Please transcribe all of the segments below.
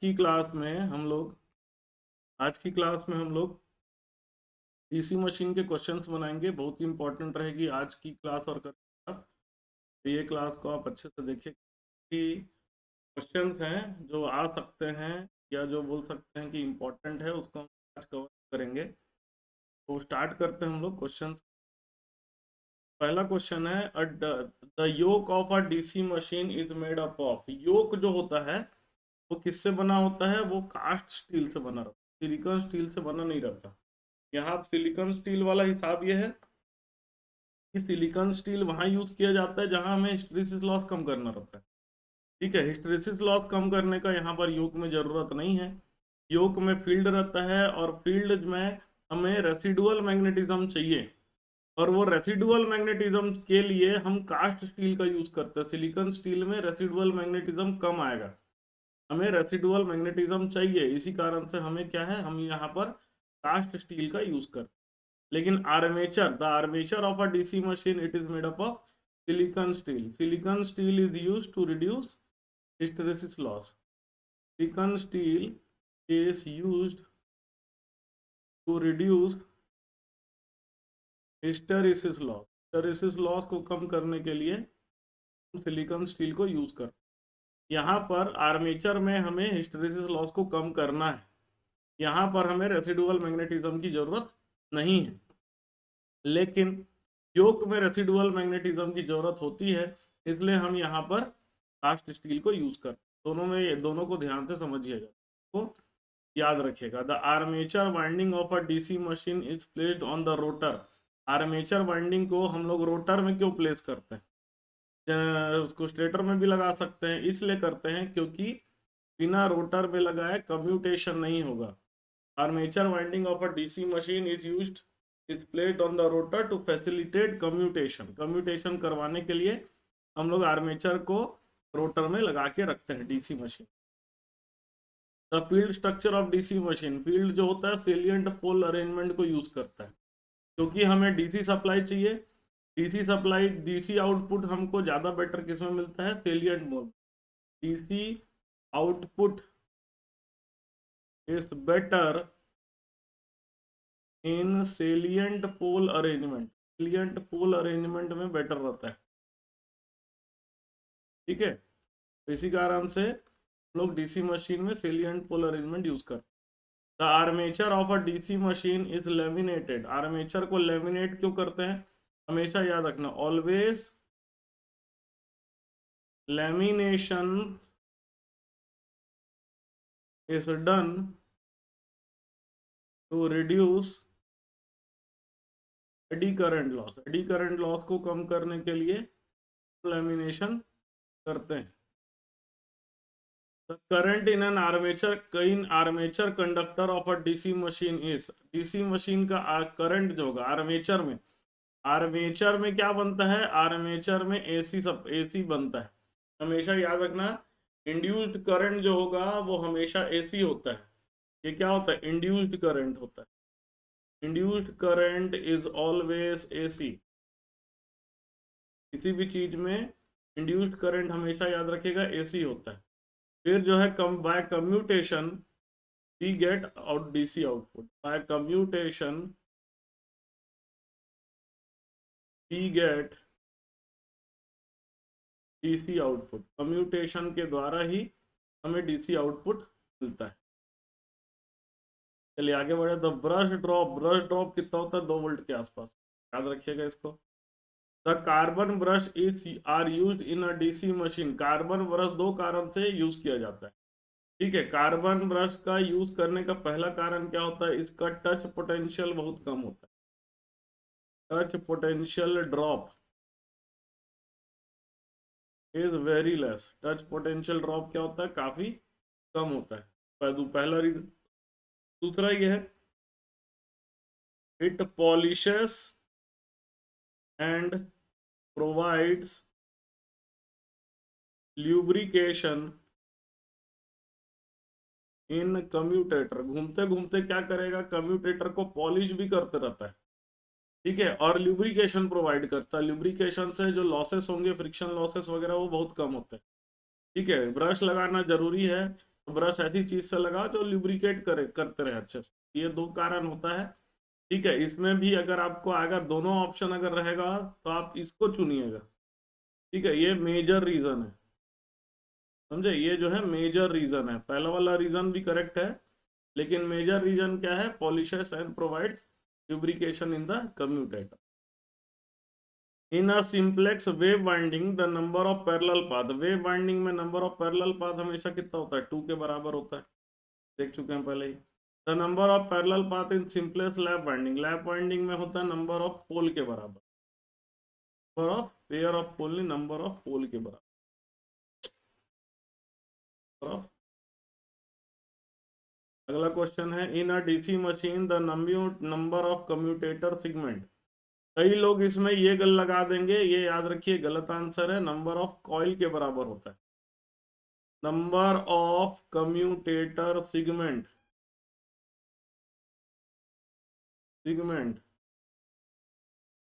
की क्लास में हम लोग डीसी मशीन के क्वेश्चंस बनाएंगे। बहुत ही इंपॉर्टेंट रहेगी आज की क्लास और क्लास। तो ये क्लास को आप अच्छे से देखिए कि क्वेश्चंस हैं जो आ सकते हैं या जो बोल सकते हैं कि इम्पोर्टेंट है, उसको हम आज कवर करेंगे। तो स्टार्ट करते हैं हम लोग क्वेश्चन। पहला क्वेश्चन है the yoke of a DC machine is made up of. Yoke जो होता है वो किससे बना होता है? वो कास्ट स्टील से बना रहता है, सिलिकॉन स्टील से बना नहीं रहता। यहाँ सिलिकॉन स्टील वाला हिसाब ये है कि सिलिकॉन स्टील वहां यूज किया जाता है जहां हमें हिस्टैरिसीस लॉस कम करना रहता है। ठीक है, हिस्टैरिसीस लॉस कम करने का यहाँ पर योक में जरूरत नहीं है। योक में फील्ड रहता है और फील्ड में हमें रेसिडुअल मैग्नेटिज्म चाहिए, और वो रेसिडुअल मैग्नेटिज्म के लिए हम कास्ट स्टील का यूज करते हैं। सिलिकॉन स्टील में रेसिडुअल मैग्नेटिज्म कम आएगा, हमें रेसिडुअल मैग्नेटिज्म चाहिए। इसी कारण से हमें क्या है, हम यहाँ पर कास्ट स्टील का यूज करते हैं। लेकिन armature, the armature of a DC machine, it is made up of silicon steel. Silicon steel is used to reduce hysteresis loss. सिलिकॉन स्टील is used to reduce hysteresis loss। Hysteresis loss को कम करने के लिए हम सिलिकॉन स्टील को use करते हैं। यहाँ पर आर्मेचर में हमें हिस्टेरेसिस लॉस को कम करना है, यहाँ पर हमें रेसिडुअल मैग्नेटिज्म की जरूरत नहीं है। लेकिन योक में रेसिडुअल मैग्नेटिज्म की जरूरत होती है, इसलिए हम यहाँ पर कास्ट स्टील को यूज करते हैं। दोनों को ध्यान से समझिएगा, तो याद रखिएगा। The armature winding of a DC machine is placed on the rotor. Armature winding को हम लोग रोटर में क्यों प्लेस करते हैं? उसको स्टेटर में भी लगा सकते हैं, इसलिए करते हैं क्योंकि बिना रोटर में लगाए कम्यूटेशन नहीं होगा। Armature winding of a DC machine is placed on the rotor to facilitate commutation. Commutation करवाने के लिए हम लोग आर्मेचर को रोटर में लगा के रखते हैं DC machine. The field structure of DC machine, field जो होता है सेलिएंट पोल अरेंजमेंट को यूज करता है, क्योंकि हमें डीसी सप्लाई चाहिए। डीसी आउटपुट हमको ज़्यादा बेटर किस में मिलता है? Salient mode. DC output is better in salient pole arrangement. Salient pole arrangement में बेटर रहता है। ठीक है, तो इसी कारण से लोग डीसी मशीन में सेलिएंट पोल अरेंजमेंट यूज करते हैं। The armature of a DC machine is laminated. Armature को लेमिनेट क्यों करते हैं? हमेशा याद रखना, always lamination is done to reduce eddy current loss. Eddy current loss को कम करने के लिए लेमिनेशन करते हैं। Current in an armature conductor of a DC machine is. DC machine का करंट जो होगा आर्मेचर में क्या बनता है? आर्मेचर में एसी बनता है। हमेशा याद रखना, इंड्यूस्ड करंट जो होगा वो हमेशा एसी होता है। ये क्या होता है? इंड्यूस्ड करंट होता है। Induced current is always AC. किसी भी चीज में इंड्यूस्ड करंट हमेशा याद रखिएगा एसी होता है। फिर जो है by commutation we get out DC output. By commutation we get DC output. Commutation के द्वारा ही हमें डीसी आउटपुट मिलता है। चलिए आगे बढ़े। द ब्रश ड्रॉप कितना होता है? 2 वोल्ट के आसपास, याद रखिएगा इसको। The carbon brush are used in a DC machine. Carbon brush 2 कारण से यूज किया जाता है। ठीक है, कार्बन ब्रश का यूज करने का पहला कारण क्या होता है? इसका टच पोटेंशियल बहुत कम होता है। Touch potential drop is very less. Touch potential drop क्या होता है? काफी कम होता है। पहला रीजन। दूसरा ये है, it polishes and provides lubrication in commutator. घूमते घूमते क्या करेगा? कम्यूटेटर को पॉलिश भी करते रहता है। ठीक है, और ल्यूब्रिकेशन प्रोवाइड करता है। ल्यूब्रिकेशन से जो लॉसेस होंगे, फ्रिक्शन लॉसेस वगैरह, वो बहुत कम होते हैं। ठीक है, ब्रश लगाना जरूरी है, तो ब्रश ऐसी चीज से लगाओ जो लुब्रिकेट करते रहे अच्छे से। ये दो कारण होता है। ठीक है, इसमें भी अगर आपको आएगा दोनों ऑप्शन अगर रहेगा तो आप इसको चुनिएगा। ठीक है, ये मेजर रीजन है, समझे, ये जो है मेजर रीजन है। पहला वाला रीजन भी करेक्ट है, लेकिन मेजर रीजन क्या है? Polishes and provides lubrication in the commutator. In a simplex wave winding the number of parallel path, wave winding में number of parallel path हमेशा कितना होता है? 2 के बराबर होता है, देख चुके हैं पहले ही। The number of parallel path in simplest lap winding, lap winding में होता है number of pole के बराबर, number of pair of pole नहीं, number of pole के बराबर। अगला क्वेश्चन है, in a DC machine the number of commutator segment. कई लोग इसमें ये गल लगा देंगे, ये याद रखिए गलत आंसर है, नंबर ऑफ कॉइल के बराबर होता है। Number of commutator segment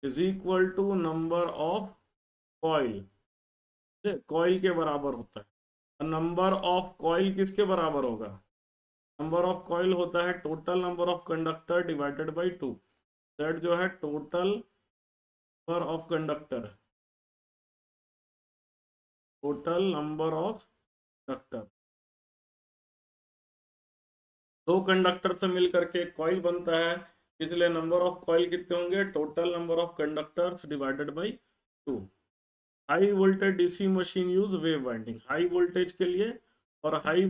is equal to number of coil, coil के बराबर होता है। नंबर ऑफ कॉइल किसके बराबर होगा? नंबर ऑफ कॉइल होता है total number of conductor divided by 2। That जो है total number of conductor, total number of conductor. दो कंडक्टर से मिलकर के कॉइल बनता है, इसलिए नंबर ऑफ कॉइल कितने होंगे? Total number of conductors divided by 2। High voltage DC machine use wave winding, high voltage के लिए और high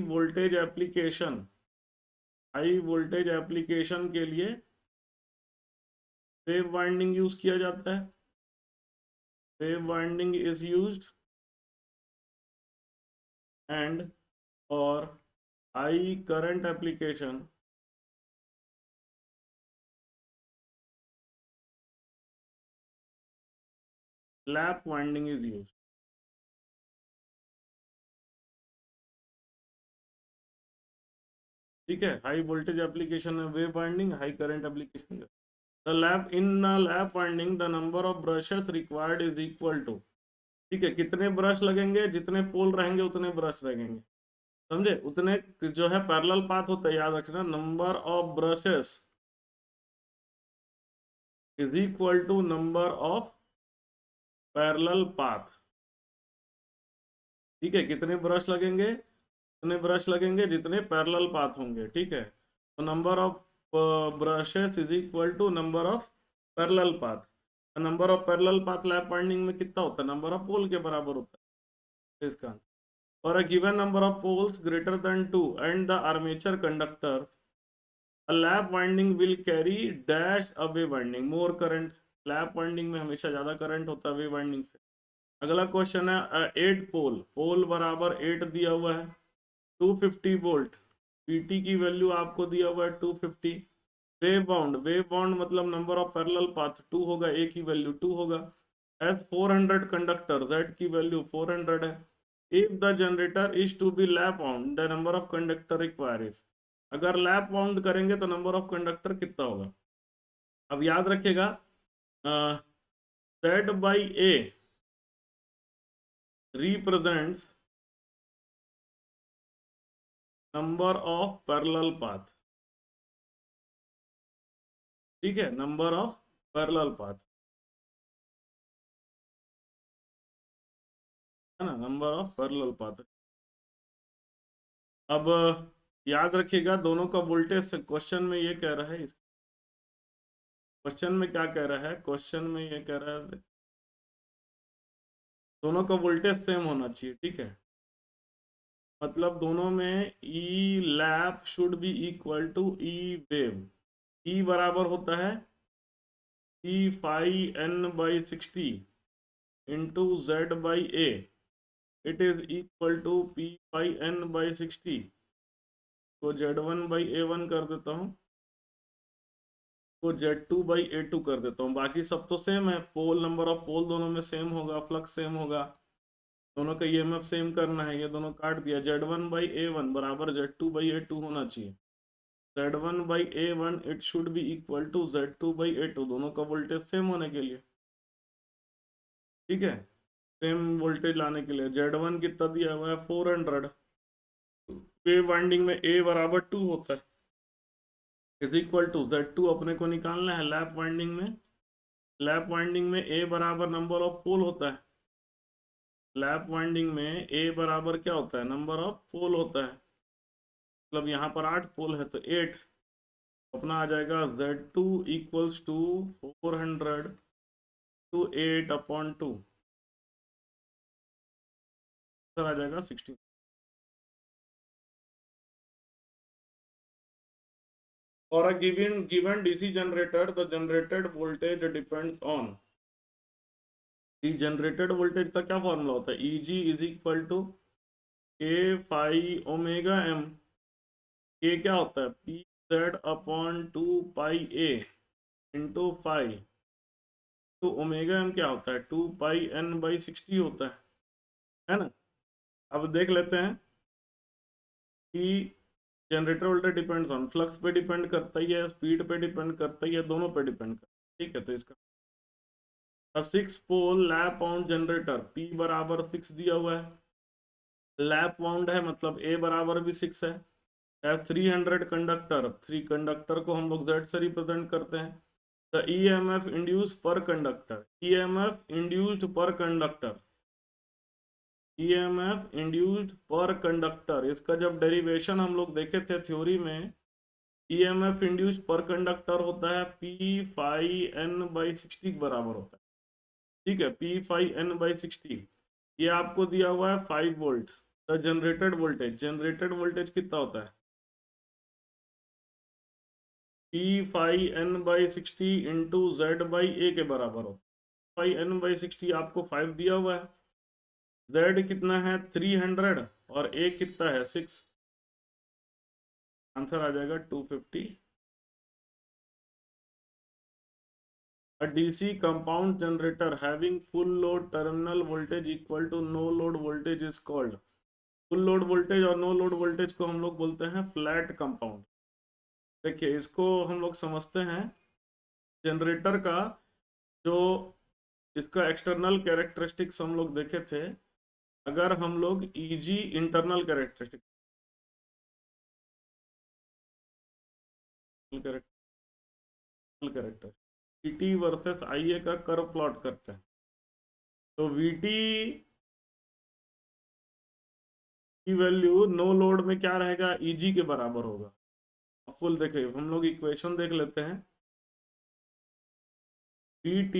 voltage application, high voltage application के लिए वेव वाइंडिंग यूज किया जाता है। Wave winding is used and और high current application lap winding is used. ठीक है, हाई वोल्टेज एप्लीकेशन में wave winding, high current application. The lap in lap winding the number of brushes required is equal to, ठीक है, कितने brush लगेंगे? जितने पोल रहेंगे उतने ब्रश लगेंगे, समझे, उतने जो है पैरेलल पाथ होता है, याद रखना। Number of brushes is equal to number of parallel path. ठीक है, कितने ब्रश लगेंगे? उतने ब्रश लगेंगे जितने पैरेलल पाथ होंगे। ठीक है, तो number of brushes is equal to number of parallel path. Number of parallel path lap winding में कितना होता है? नंबर ऑफ पोल के बराबर होता है इसका। For a given number of poles greater than 2 and the armature conductors, a lap winding will carry dash a wave winding more current। Lap winding में हमेशा ज्यादा करंट होता है वेव वाइंडिंग से। अगला क्वेश्चन है, 8 पोल, पोल बराबर 8 दिया हुआ है, 250 वोल्ट, पीटी की वैल्यू आपको दिया हुआ है 250। वेव बाउंड मतलब नंबर ऑफ पैरेलल पाथ 2 होगा, ए की वैल्यू 2 होगा। एस 400 कंडक्टर, जेड की वैल्यू 400 है। If the generator is to be lap wound the number of conductor requires, अगर लैप वाउंड करेंगे तो नंबर ऑफ कंडक्टर कितना होगा? अब याद रखिएगा, Z by A represents number of parallel path. ठीक है, नंबर ऑफ पैरेलल पाथ है ना, नंबर ऑफ पैरेलल पाथ। अब याद रखिएगा दोनों का वोल्टेज, क्वेश्चन में ये कह रहा है, क्वेश्चन में क्या कह रहा है? क्वेश्चन में ये कह रहा है दोनों का वोल्टेज सेम होना चाहिए। ठीक है, मतलब दोनों में E lap should be equal to E wave. E बराबर होता है E phi N by 60 into Z by A, it is equal to P phi N by 60 को Z1 बाई A1 कर देता हूँ, को Z2 बाई A2 कर देता हूँ। बाकी सब तो सेम है, पोल नंबर ऑफ पोल दोनों में सेम होगा, फ्लक्स सेम होगा, दोनों का ईएमएफ सेम करना है, ये दोनों काट दिया। Z1 बाई A1 बराबर Z2 बाई A2 होना चाहिए। Z1 by A1 it should be equal to Z2 by A2, दोनों का वोल्टेज सेम होने के लिए। ठीक है, सेम वोल्टेज लाने के लिए Z1 कितना दिया हुआ है 400, वेव वाइंडिंग में A बराबर 2 होता है, इज इक्वल टू Z2 अपने को निकालना है लैप वाइंडिंग में। लैप वाइंडिंग में A बराबर नंबर ऑफ पोल होता है, लैप वाइंडिंग में A बराबर क्या होता है नंबर ऑफ पोल होता है, मतलब यहाँ पर 8 पोल है तो 8, अपना आ जाएगा Z2 इक्वल्स टू 400 टू 8/2, आ जाएगा 16। और a given DC generator, the generated voltage depends on, generated voltage का क्या फॉर्मूला होता है, Eg is equal to k phi omega m, k क्या होता है p z upon 2 pi a into phi, तो ओमेगा m क्या होता है 2 पाई n/60 होता है ना। अब देख लेते हैं कि generator voltage depends on, flux पे डिपेंड करता ही है, स्पीड पे डिपेंड करता ही है, दोनों पे डिपेंड करता है, ठीक है। तो इसका 6 pole lap wound generator P बराबर 6 दिया हुआ है, लैप वाउंड है मतलब A बराबर भी 6 है, एज 300 कंडक्टर, 3 कंडक्टर को हम लोग Z से रिप्रेजेंट करते हैं। द EMF इंड्यूस पर कंडक्टर, EMF इंड्यूस्ड पर कंडक्टर, EMF इंड्यूस्ड पर कंडक्टर, इसका जब डेरिवेशन हम लोग देखे थे थ्योरी में, EMF इंड्यूस्ड पर कंडक्टर होता है P फाई n/60 के बराबर होता है, ठीक है। P फाई n/60, ये आपको दिया हुआ है 5 volt. The generated voltage, generated voltage कितना होता है P phi n/60 into Z/A के बराबर हो, फाई n/60 आपको 5 दिया हुआ है, Z कितना है 300 और A कितना है 6, आंसर आ जाएगा 250। A DC compound generator having full load terminal voltage equal to no load voltage is called, full load voltage और नो लोड वोल्टेज को हम लोग बोलते हैं फ्लैट कंपाउंड। देखिए इसको हम लोग समझते हैं, जनरेटर का जो इसका एक्सटर्नल कैरेक्टरिस्टिक्स हम लोग देखे थे, अगर हम लोग Eg internal characteristic character Vt versus Ia का कर्व प्लॉट करते हैं, तो Vt की वैल्यू नो लोड में क्या रहेगा Eg के बराबर होगा। फुल देखे हम लोग इक्वेशन देख लेते हैं, Vt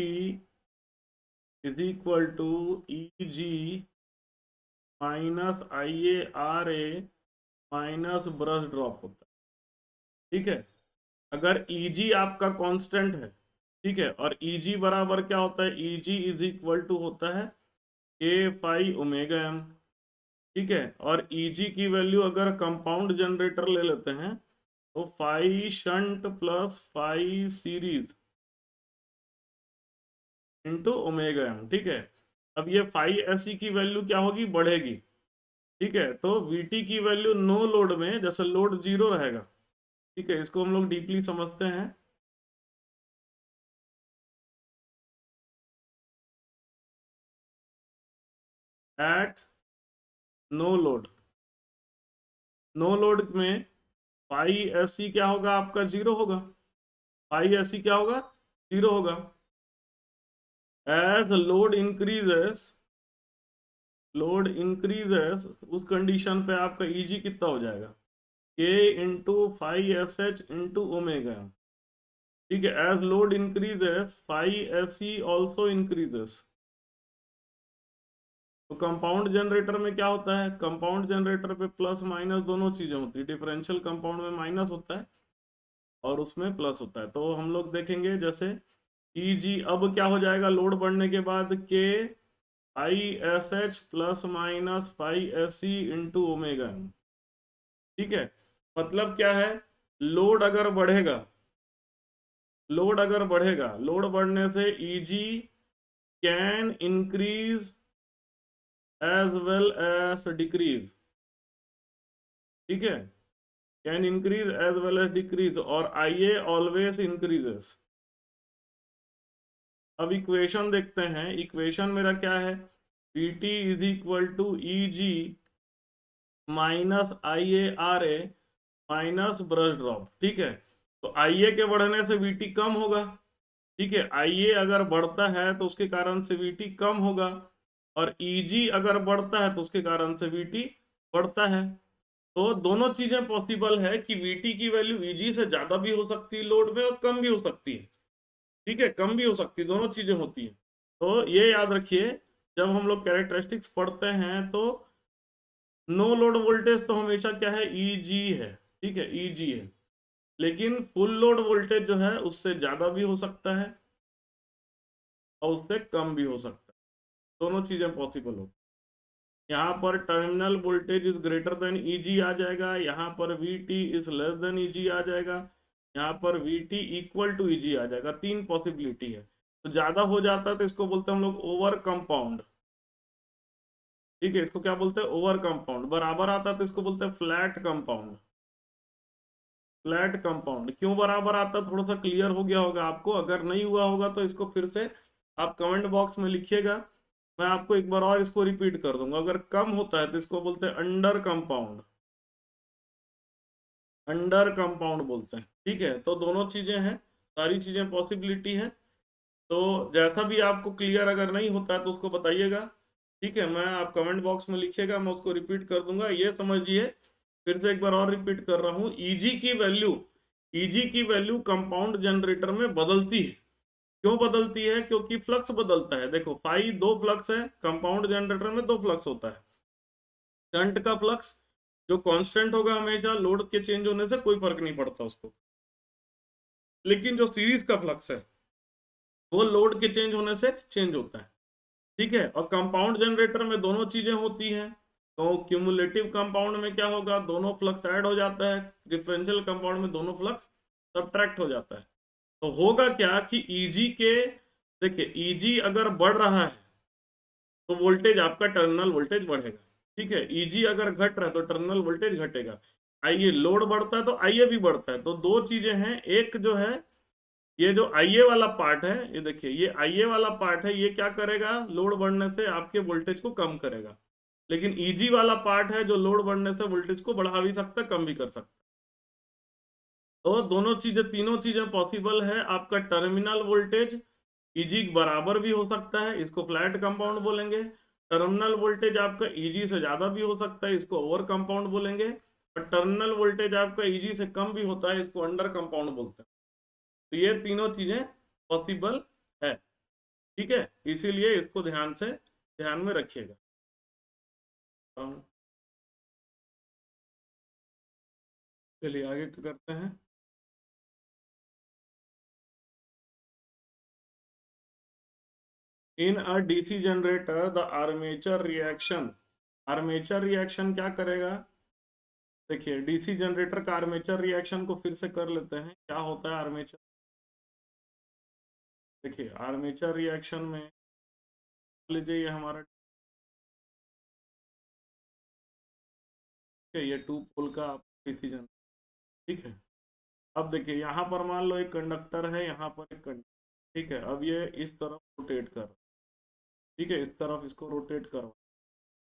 is equal to Eg minus IaRa minus brush drop होता है, ठीक है। अगर Eg आपका कांस्टेंट है, ठीक है, और Eg बराबर क्या होता है, Eg इज इक्वल टू होता है k फाई ओमेगा m, ठीक है। और Eg की वैल्यू अगर कंपाउंड जनरेटर ले लेते हैं तो phi shunt plus phi series into omega m, ठीक है। अब ये फाई एस की वैल्यू क्या होगी, बढ़ेगी, ठीक है। तो Vt की वैल्यू नो लोड में जैसे लोड 0 रहेगा, ठीक है, इसको हम लोग डीपली समझते हैं। At no load, no load में पाई एस क्या होगा आपका 0 होगा, पाई एस क्या होगा 0 होगा। As load increases, load increases उस कंडीशन पे आपका Eg कितना हो जाएगा k into phi s h into omega, ठीक है। As load increases phi s e also increases. तो कंपाउंड जनरेटर में क्या होता है, कंपाउंड जनरेटर पे प्लस माइनस दोनों चीजें होती है, डिफरेंशियल कंपाउंड में माइनस होता है और उसमें प्लस होता है। तो हम लोग देखेंगे जैसे Eg अब क्या हो जाएगा लोड बढ़ने के बाद k i s h plus minus phi s e into omega, ठीक है। मतलब क्या है, लोड अगर बढ़ेगा, लोड अगर बढ़ेगा, लोड बढ़ने से Eg can increase as well as decrease, ठीक है, can increase as well as decrease, और Ia ऑलवेज इंक्रीजेस। अब इक्वेशन देखते हैं, इक्वेशन मेरा क्या है, v T is equal to e g minus I A R a minus brush drop. ठीक है, तो आई ए के बढ़ने से वी टी कम होगा। ठीक है, आई ए अगर बढ़ता है तो उसके कारण से वी टी कम होगा, और ई जी अगर बढ़ता है तो उसके कारण से वी टी बढ़ता है। तो दोनों चीजें पॉसिबल है कि वीटी की वैल्यू ईजी से ज्यादा भी हो सकती है लोड में, और कम भी हो सकती है। ठीक है, कम भी हो सकती है, दोनों चीजें होती है। तो ये याद रखिए, जब हम लोग कैरेक्टरिस्टिक्स पढ़ते हैं तो नो लोड वोल्टेज तो हमेशा क्या है, ईजी है। ठीक है, ईजी है, लेकिन फुल लोड वोल्टेज जो है उससे ज्यादा भी हो सकता है और उससे कम भी हो सकता है। दोनों चीजें पॉसिबल हो। यहाँ पर terminal voltage is greater than EG आ जाएगा, यहाँ पर V T is less than EG आ जाएगा, यहाँ पर V T equal to EG आ जाएगा। तीन पॉसिबिलिटी है। तो ज्यादा हो जाता है तो इसको बोलते हैं हम लोग ओवर कंपाउंड। ठीक है, इसको क्या बोलते हैं, ओवर कंपाउंड। बराबर आता है तो इसको बोलते हैं फ्लैट कंपाउंड। फ्लैट कंपाउंड क्यों बराबर आता है, थोड़ा सा क्लियर हो गया होगा आपको। अगर नहीं हुआ होगा तो इसको फिर से आप कमेंट बॉक्स में लिखिएगा, मैं आपको एक बार और इसको रिपीट कर दूंगा। अगर कम होता है तो इसको बोलते हैं अंडर कंपाउंड। अंडर कंपाउंड बोलते हैं। ठीक है, तो दोनों चीजें हैं, सारी चीजें पॉसिबिलिटी है। तो जैसा भी आपको क्लियर अगर नहीं होता है तो उसको बताइएगा। ठीक है, मैं आप कमेंट बॉक्स में लिखिएगा, मैं उसको रिपीट कर दूंगा। ये समझिए, फिर से एक बार और रिपीट कर रहा हूँ, ईजी की वैल्यू, ईजी की वैल्यू कंपाउंड जनरेटर में बदलती है। क्यों बदलती है, क्योंकि फ्लक्स बदलता है। देखो फाई दो फ्लक्स है, कंपाउंड जनरेटर में दो फ्लक्स होता है। शंट का फ्लक्स जो कांस्टेंट होगा हमेशा, लोड के चेंज होने से कोई फर्क नहीं पड़ता उसको। लेकिन जो सीरीज का फ्लक्स है वो लोड के चेंज होने से चेंज होता है। ठीक है, और कंपाउंड जनरेटर में दोनों चीजें होती हैं। तो क्यूमुलेटिव कंपाउंड में क्या होगा, दोनों फ्लक्स ऐड हो जाता है। डिफरेंशियल कंपाउंड में दोनों फ्लक्स सब्ट्रैक्ट हो जाता है। तो होगा क्या कि ईजी के, देखिए ईजी अगर बढ़ रहा है तो वोल्टेज आपका टर्मिनल वोल्टेज बढ़ेगा। ठीक है, ईजी अगर घट रहा है तो टर्मिनल वोल्टेज घटेगा। आइए लोड बढ़ता है तो आइए भी बढ़ता है। तो दो चीजें हैं, एक जो है ये जो आईए वाला पार्ट है, ये देखिए ये आईए वाला पार्ट है, ये क्या करेगा, लोड बढ़ने से आपके वोल्टेज को कम करेगा। लेकिन ईजी वाला पार्ट है जो लोड बढ़ने से वोल्टेज को बढ़ा भी सकता है, कम भी कर सकता है। तो दोनों चीजें, तीनों चीजें पॉसिबल है। आपका टर्मिनल वोल्टेज ईजी बराबर भी हो सकता है, इसको फ्लैट कंपाउंड बोलेंगे। टर्मिनल वोल्टेज आपका ईजी से ज्यादा भी हो सकता है, इसको ओवर कंपाउंड बोलेंगे। और टर्मिनल वोल्टेज आपका ईजी से कम भी होता है, इसको अंडर कंपाउंड बोलते हैं। तो ये तीनों चीजें पॉसिबल है। ठीक है, इसीलिए इसको ध्यान में रखिएगा। चलिए आगे करते हैं। In a DC generator the armature reaction क्या करेगा। देखिए डीसी जनरेटर का आर्मेचर रिएक्शन को फिर से कर लेते हैं, क्या होता है आर्मेचर। देखिए आर्मेचर रिएक्शन में लीजिए ये हमारा, ठीक है, ये टू पोल का डीसी जनरेटर। ठीक है, अब देखिए यहाँ पर मान लो एक कंडक्टर है, यहाँ पर एक कंडक्टर। ठीक है, अब ये इस तरफ रोटेट कर, ठीक है, इस तरफ इसको रोटेट करो।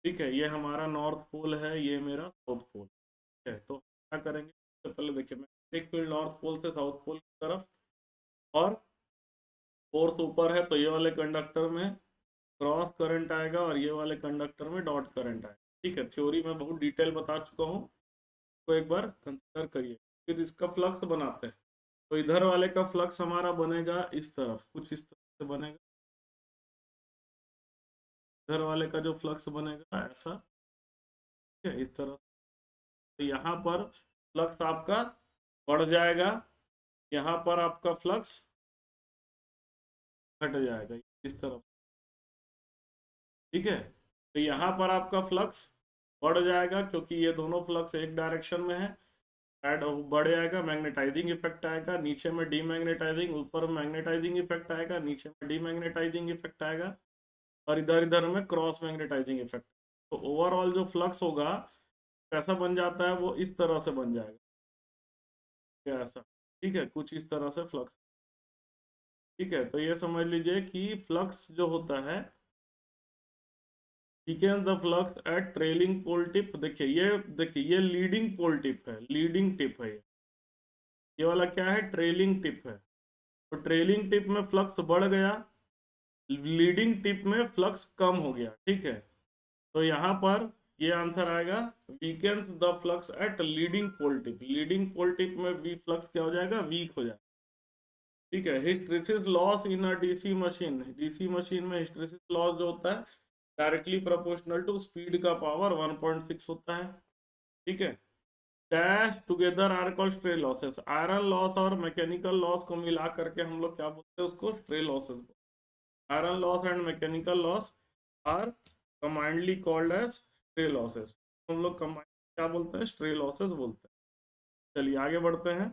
ठीक है, ये हमारा नॉर्थ पोल है, ये मेरा साउथ पोल है। तो क्या करेंगे, सबसे पहले देखिए मैं एक फील्ड नॉर्थ पोल से साउथ पोल की तरफ, और फोर्स ऊपर है तो ये वाले कंडक्टर में क्रॉस करंट आएगा और ये वाले कंडक्टर में डॉट करंट आएगा। ठीक है, थ्योरी में बहुत डिटेल बता चुका हूँ, तो एक बार कंसिडर करिए। फिर इसका फ्लक्स बनाते हैं। तो इधर वाले का फ्लक्स हमारा बनेगा इस तरफ, कुछ इस तरह से बनेगा। इधर वाले का जो फ्लक्स बनेगा ऐसा, ठीक है, इस तरह। तो यहाँ पर फ्लक्स आपका बढ़ जाएगा, यहाँ पर आपका फ्लक्स घट जाएगा इस तरफ। ठीक है, तो यहाँ पर आपका फ्लक्स बढ़ जाएगा क्योंकि ये दोनों फ्लक्स एक डायरेक्शन में है। ऐड बढ़ जाएगा, मैग्नेटाइजिंग इफेक्ट आएगा, नीचे में डीमैग्नेटाइजिंग, ऊपर मैग्नेटाइजिंग इफेक्ट आएगा, नीचे में डीमैग्नेटाइजिंग इफेक्ट आएगा, और इधर इधर में क्रॉस मैग्नेटाइजिंग इफेक्ट। तो ओवरऑल जो फ्लक्स होगा कैसा बन जाता है, वो इस तरह से बन जाएगा, क्या ऐसा। ठीक है, कुछ इस तरह से फ्लक्स। ठीक है, तो ये समझ लीजिए कि फ्लक्स जो होता है weakens the flux at trailing pole tip. देखिए ये लीडिंग पोल टिप है, लीडिंग टिप है ये वाला क्या है, ट्रेलिंग टिप है। तो ट्रेलिंग टिप में फ्लक्स बढ़ गया, लीडिंग टिप में फ्लक्स कम हो गया, ठीक है। तो यहाँ पर ये आंसर आएगा weakens the flux at leading pole tip. Leading pole tip में भी फ्लक्स क्या हो जाएगा, वीक हो जाएगा, ठीक है। Hysteresis loss in a DC machine. DC machine में हिस्टैरिसीस लॉस जो होता है डायरेक्टली प्रोपोर्शनल टू स्पीड का पावर 1.6 होता है, ठीक है। Dash together are called stray losses. Iron loss और मैकेनिकल लॉस को मिला करके हम लोग क्या बोलते हैं, उसको stray losses. Iron loss and mechanical loss are commonly called as stray losses. हम लोग कमांड क्या बोलते हैं, स्ट्रे लॉसेस बोलते हैं। चलिए आगे बढ़ते हैं।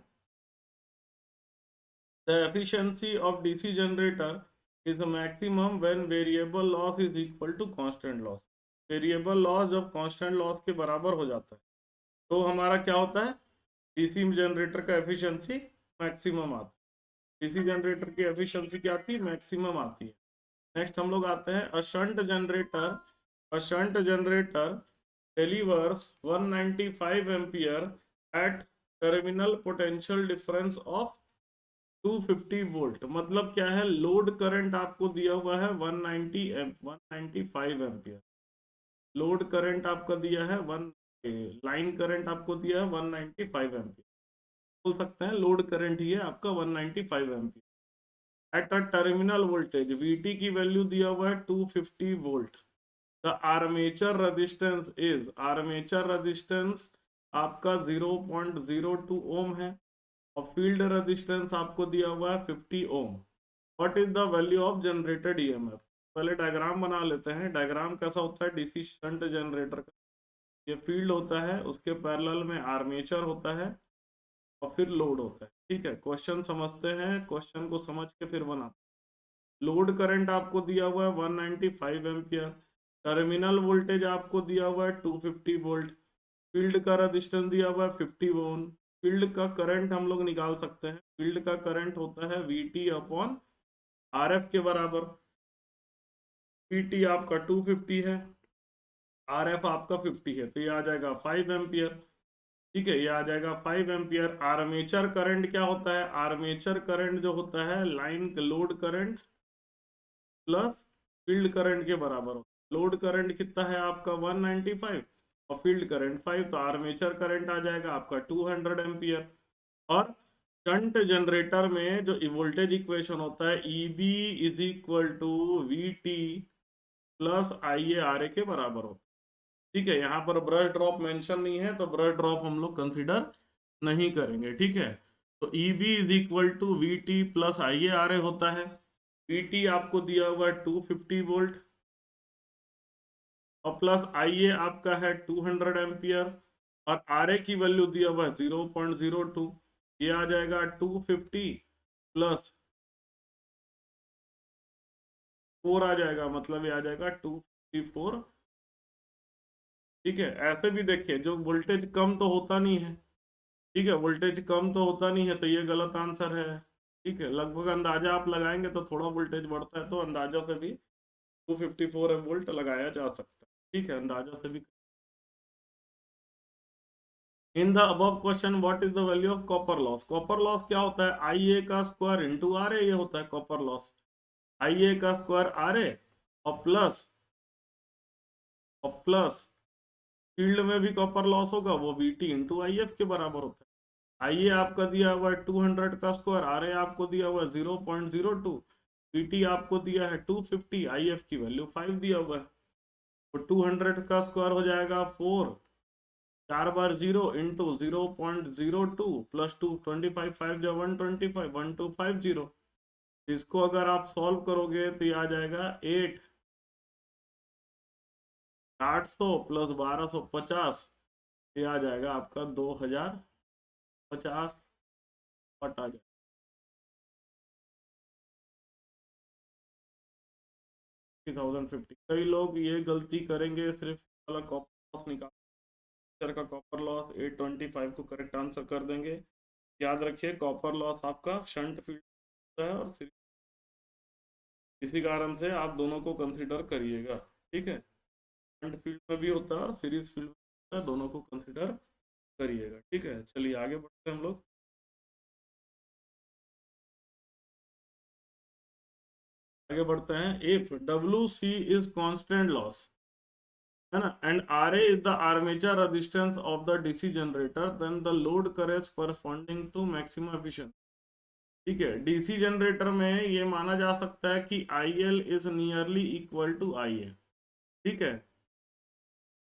The efficiency of DC generator is maximum when variable loss is equal to constant loss. Variable loss जब कांस्टेंट लॉस के बराबर हो जाता है तो हमारा क्या होता है, डीसी जनरेटर का एफिशिएंसी मैक्सिमम आता है। डीसी जनरेटर की एफिशिएंसी क्या आती है, मैक्सिमम आती है। नेक्स्ट हम लोग आते हैं a shunt generator. A shunt generator delivers 195 ampere at terminal potential difference of 250 volt. मतलब क्या है, लोड करंट आपको दिया हुआ है 195 एम्पियर। लोड करंट आपका दिया है लाइन करंट आपको दिया है 195 एम्पियर। बोल सकते हैं लोड करंट ही है आपका 195 ampere. At a terminal voltage VT की वैल्यू दिया हुआ है 250 volt. The armature resistance is, armature resistance आपका 0.02 ओम है और फील्ड रेजिस्टेंस आपको दिया हुआ है 50 ohm. What is the value of generated EMF. पहले डायग्राम बना लेते हैं। डायग्राम कैसा होता है डीसी शंट जनरेटर का, ये फील्ड होता है, उसके पैरेलल में आर्मेचर होता है और फिर लोड होता है, ठीक है। क्वेश्चन समझते हैं, क्वेश्चन को समझ के फिर बनाते हैं। लोड करंट आपको दिया हुआ है 195 एम्पियर, टर्मिनल वोल्टेज आपको दिया हुआ है 250 वोल्ट, फील्ड का रेजिस्टेंस दिया हुआ है 50 ओम। फील्ड का करंट हम लोग निकाल सकते हैं, फील्ड का करंट होता है वीटी अपॉन आरएफ के बराबर। वीटी आपका 250 है, आरएफ आपका 50 है, तो ये आ जाएगा 5 एम्पियर, ठीक है। ये आ जाएगा 5 एम्पियर। आर्मेचर करंट क्या होता है, आर्मेचर करंट जो होता है line load current plus field current के बराबर होता है। लोड करंट कितना है आपका 195 और फील्ड करंट 5, तो आर्मेचर करंट आ जाएगा आपका 200 एम्पियर। और शंट जनरेटर में जो वोल्टेज इक्वेशन होता है E B is equal to V T plus I A R A के बराबर होता है, ठीक है। यहाँ पर ब्रश ड्रॉप मेंशन नहीं है तो ब्रश ड्रॉप हम लोग कंसिडर नहीं करेंगे, ठीक है। तो E B is equal to V T plus I A R A होता है। वी टी आपको दिया हुआ है 250 वोल्ट और प्लस आई ए आपका है 200 एम्पियर और आर ए की वैल्यू दिया हुआ है 0.02। ये आ जाएगा 250 प्लस 4 आ जाएगा, मतलब ये आ जाएगा 254, ठीक है। ऐसे भी देखिए जो वोल्टेज कम तो होता नहीं है, ठीक है, वोल्टेज कम तो होता नहीं है, तो ये गलत आंसर है, ठीक है। लगभग अंदाजा आप लगाएंगे तो थोड़ा वोल्टेज बढ़ता है, तो अंदाजा से भी 254 वोल्ट लगाया जा सकता है, ठीक है, अंदाजा से भी। इन the above question what is the value of copper loss. Copper loss क्या होता है, आई ए का स्क्वायर इंटू आर ए, ये होता है कॉपर लॉस। आई ए का स्क्वायर आर ए और प्लस फील्ड में भी कॉपर लॉस होगा, वो we T into I F के बराबर होता है। आई ए आपका दिया हुआ है 200 का स्क्वायर, आर ए आपको दिया हुआ है 0.02, वी टी आपको दिया है 250, आई एफ की वैल्यू 5 दिया हुआ है। तो 200 का स्क्वायर हो जाएगा 4, 4 बार 0 इंटू 0.02 प्लस 225, 5 जा 125, 1250। इसको अगर आप सॉल्व करोगे तो ये आ जाएगा 800 प्लस 1250, ये आ जाएगा आपका 2050 वट आ जाएगा। 3050। कई लोग ये गलती करेंगे, सिर्फ वाला कॉपर लॉस निकाल का कॉपर लॉस 825 को करेक्ट आंसर कर देंगे। याद रखिए कॉपर लॉस आपका शंट फील्ड है और इसी कारण से आप दोनों को कंसीडर करिएगा, ठीक है। करंट फील्ड में भी होता है और सीरीज फील्ड में होता है, दोनों को कंसिडर करिएगा। ठीक है, चलिए आगे बढ़ते हैं हम लोग। आगे बढ़ते हैं। If W C is constant loss, है ना, and R A is the armature resistance of the DC generator, then the load current corresponding to maximum efficiency. ठीक है, डीसी जनरेटर में ये माना जा सकता है कि I L is nearly equal to I A. ठीक है,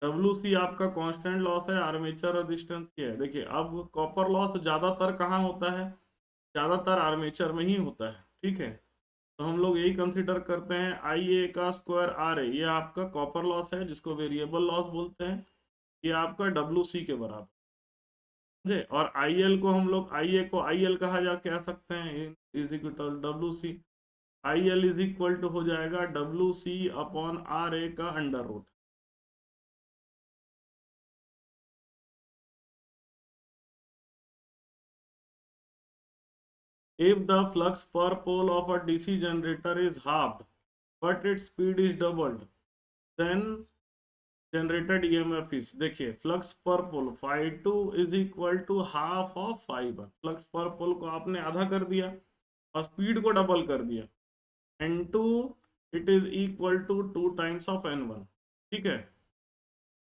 डब्ल्यू सी आपका कांस्टेंट लॉस है, आर्मेचर रेजिस्टेंस ये है। देखिए अब कॉपर लॉस ज्यादातर कहाँ होता है, ज्यादातर आर्मेचर में ही होता है। ठीक है, तो हम लोग यही कंसिडर करते हैं, आई ए का स्क्वायर आर ए, ये आपका कॉपर लॉस है जिसको वेरिएबल लॉस बोलते हैं, ये आपका डब्ल्यू सी के बराबर, समझे। और आई एल को हम लोग, आई ए को आई एल कहा जा कह सकते हैं, is equal to W C. I L is equal to हो जाएगा W C upon R A का under root. If the flux per pole of a DC generator is halved, but its speed is doubled, then generated EMF is, देखिए flux per pole phi2 is equal to half of phi1। Flux per pole को आपने आधा कर दिया और speed को double कर दिया, n2 it is equal to 2 times of n1। ठीक है,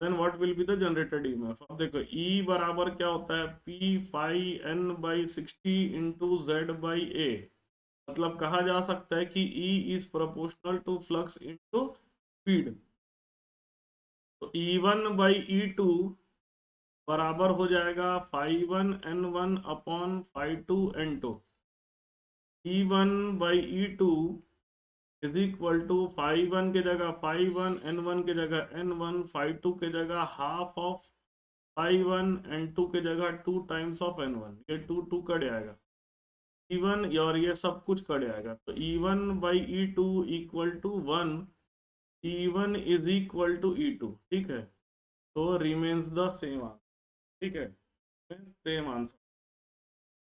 then what will be the generated EMF. अब देखो E बराबर क्या होता है, P phi n by 60 into Z by A. मतलब कहा जा सकता है कि E is proportional to flux into speed. तो E1 बाई E2 बराबर हो जाएगा phi1 n1 upon phi2 n2। E1 by E2 is equal to phi1 के जगह phi1, n1 के जगह n1, phi2 के जगह हाफ ऑफ phi1, n2 के जगह 2 टाइम्स ऑफ n1। ये 2 2 कट जाएगा, E1 और ये सब कुछ कट जाएगा, तो E1 by E2 equal to 1। E1 is equal to E2। ठीक है, तो रिमेन्स द सेम आंसर। ठीक है, सेम आंसर।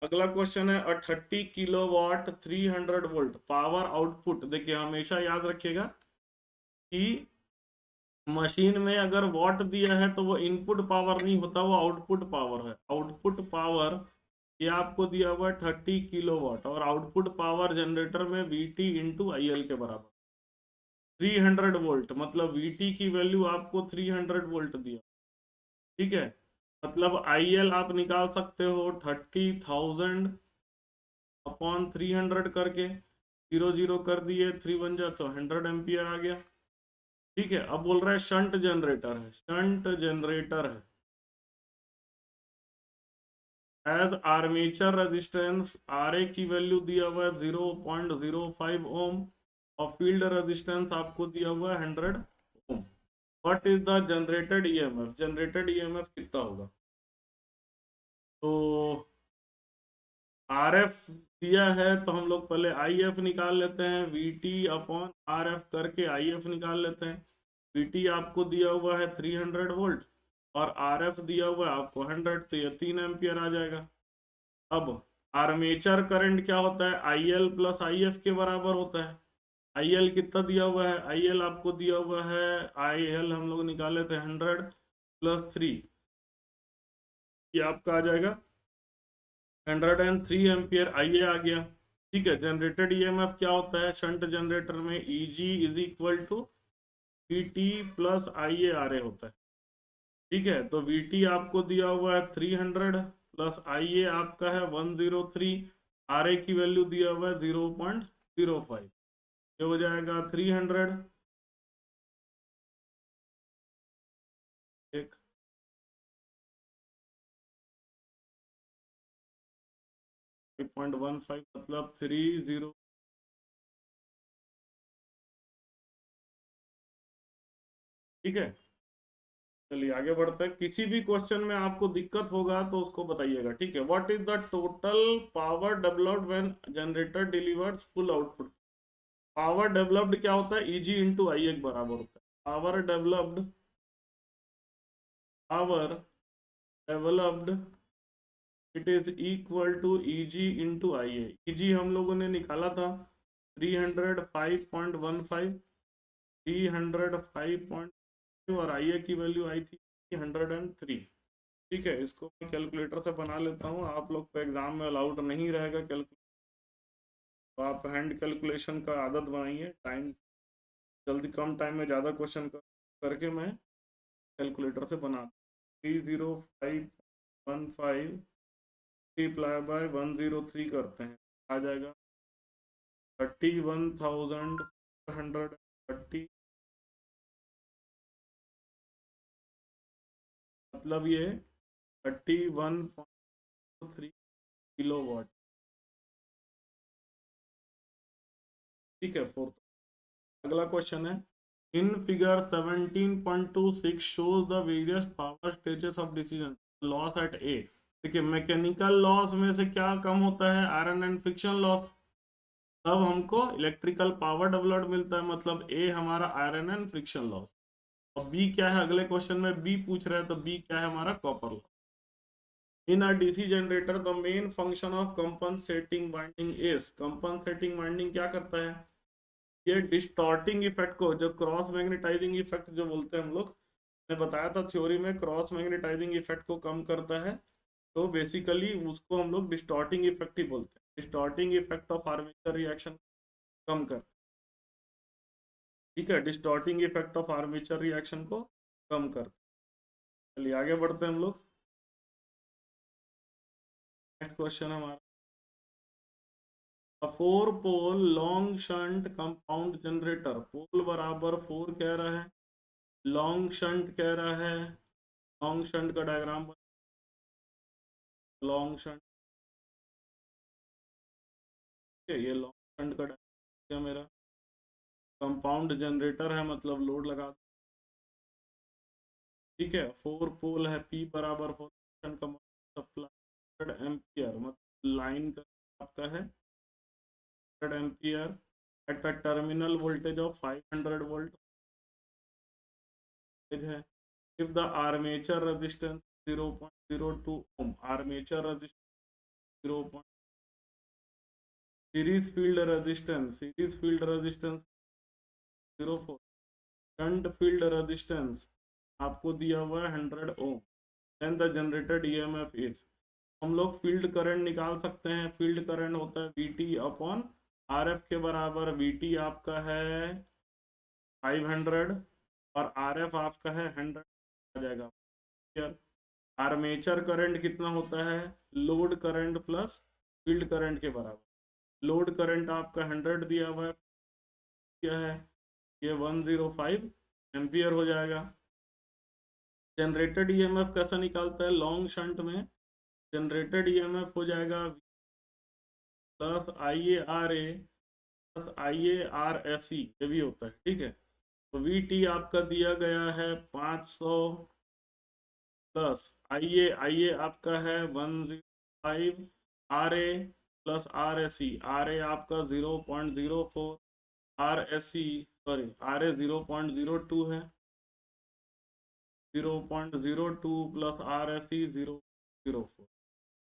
अगला क्वेश्चन है, 30 किलोवाट 300 वोल्ट पावर आउटपुट। देखिए हमेशा याद रखिएगा कि मशीन में अगर वॉट दिया है तो वो इनपुट पावर नहीं होता, वो आउटपुट पावर है। आउटपुट पावर ये आपको दिया हुआ है 30 किलोवाट, और आउटपुट पावर जनरेटर में we T into I L के बराबर। 300 वोल्ट मतलब वीटी की वैल्यू आपको 300 वोल्ट दिया। ठीक है, मतलब आई एल आप निकाल सकते हो 30,000 अपॉन 300 करके, जीरो जीरो कर दिए, 3 बन जाए तो 100 एम्पियर आ गया। ठीक है, अब बोल रहा है शंट जनरेटर है, शंट जनरेटर है, as armature resistance R A की वैल्यू दिया हुआ है 0.05 ओम, और फील्ड रेजिस्टेंस आपको दिया हुआ है 100 ohm. What is the generated EMF, generated EMF कितना होगा। तो आर एफ दिया है तो हम लोग पहले आई एफ निकाल लेते हैं, we T upon R F करके आई एफ निकाल लेते हैं। वी टी आपको दिया हुआ है 300 वोल्ट और आर एफ दिया हुआ है आपको 100, तो ये 3 एम्पियर आ जाएगा। अब आर्मेचर करंट क्या होता है, I L plus I F के बराबर होता है। आई एल कितना दिया हुआ है, आई एल आपको दिया हुआ है, आई एल हम लोग निकाले थे 100 प्लस 3, ये आपका आ जाएगा 103 एम्पियर। आई ए आ गया। ठीक है, जनरेटेड ईएमएफ क्या होता है शंट जनरेटर में, E G is equal to V T plus I A R A होता है। ठीक है, तो वी टी आपको दिया हुआ है 300 प्लस आई ए आपका है 103, आर ए की वैल्यू दिया हुआ है 0.05, ये हो जाएगा 300 एक 5.15 मतलब 30। ठीक है, चलिए आगे बढ़ते हैं। किसी भी क्वेश्चन में आपको दिक्कत होगा तो उसको बताइएगा। ठीक है, what is the total power developed when generator delivers full output. Power developed क्या होता है, ईजी इंटू आई एक बराबर होता है। Power developed it is equal to EG into I A. EG हम लोगों ने निकाला था 305.15, 305.15 और आई ए की वैल्यू आई थी 103। ठीक है, इसको मैं कैलकुलेटर से बना लेता हूँ। आप लोग को एग्जाम में अलाउड नहीं रहेगा कैलकुलेटर, तो आप हैंड कैलकुलेशन का आदत बनाइए। टाइम जल्दी, कम टाइम में ज़्यादा क्वेश्चन करके मैं कैलकुलेटर से बना 30515 मल्टीप्लाई बाय 103 करते हैं, आ जाएगा 31,430। मतलब ये 31.3 किलोवाट। ठीक है, फोर्थ। अगला क्वेश्चन है, in figure 17.26 shows the various power stages of decision loss at A। देखिए, मैकेनिकल लॉस में से क्या कम होता है? Iron and friction loss. तब हमको इलेक्ट्रिकल पावर डेवलप्ड मिलता है, मतलब ए हमारा आयरन एंड फ्रिक्शन लॉस। और बी क्या है? अगले क्वेश्चन में बी पूछ रहे हैं, तो बी क्या है हमारा? Copper loss. In a DC generator the main function of compensating winding is. Compensating winding क्या करता है? ये डिस्टॉर्टिंग इफेक्ट को, जो क्रॉस मैग्नेटाइजिंग इफेक्ट जो बोलते हैं हम लोग, ने बताया था थ्योरी में, क्रॉस मैग्नेटाइजिंग इफेक्ट को कम करता है। तो बेसिकली उसको हम लोग डिस्टॉर्टिंग इफेक्ट ही बोलते हैं। Distorting effect of armature reaction कम करता है। ठीक है, distorting effect of armature reaction को कम करता है। चलिए आगे बढ़ते हैं हम लोग। नेक्स्ट क्वेश्चन हमारा, अ 4 पोल लॉन्ग शंट कंपाउंड जनरेटर। पोल बराबर 4 कह रहा है, लॉन्ग शंट कह रहा है। लॉन्ग शंट का डायग्राम, लॉन्ग शंट, ये लॉन्ग शंट का डायग्राम मेरा। कंपाउंड जनरेटर है, मतलब लोड लगा। ठीक है, 4 पोल है, पी बराबर 4 का सप्लाई एम्पियर, मतलब लाइन का आपका है 100 ampere at a terminal voltage of 500 volt है। If the armature resistance 0.02 ohm, armature resistance 0. Series field resistance 0.4, shunt field resistance आपको दिया हुआ है 100 ohm. Then the generated EMF is. हम लोग फील्ड करंट निकाल सकते हैं। फील्ड करंट होता है वीटी अपॉन आरएफ के बराबर। वीटी आपका है 500 और आरएफ आपका है 100 आ जाएगा। आर्मेचर करंट कितना होता है? Load current plus field current के बराबर। लोड करंट आपका 100 दिया हुआ है, क्या है ये 105 एम्पियर हो जाएगा। जनरेटेड ईएमएफ कैसा निकालता है? लॉन्ग शंट में जनरेटेड ईएमएफ हो जाएगा plus I A R A plus I A R S ई, ये भी होता है। ठीक है, तो वी टी आपका दिया गया है 500 प्लस आई ए आपका है 105, R A plus R S E, R A आपका 0.04, R S C, sorry R A 0.02 है, 0.02 प्लस आर एस सी 0.04,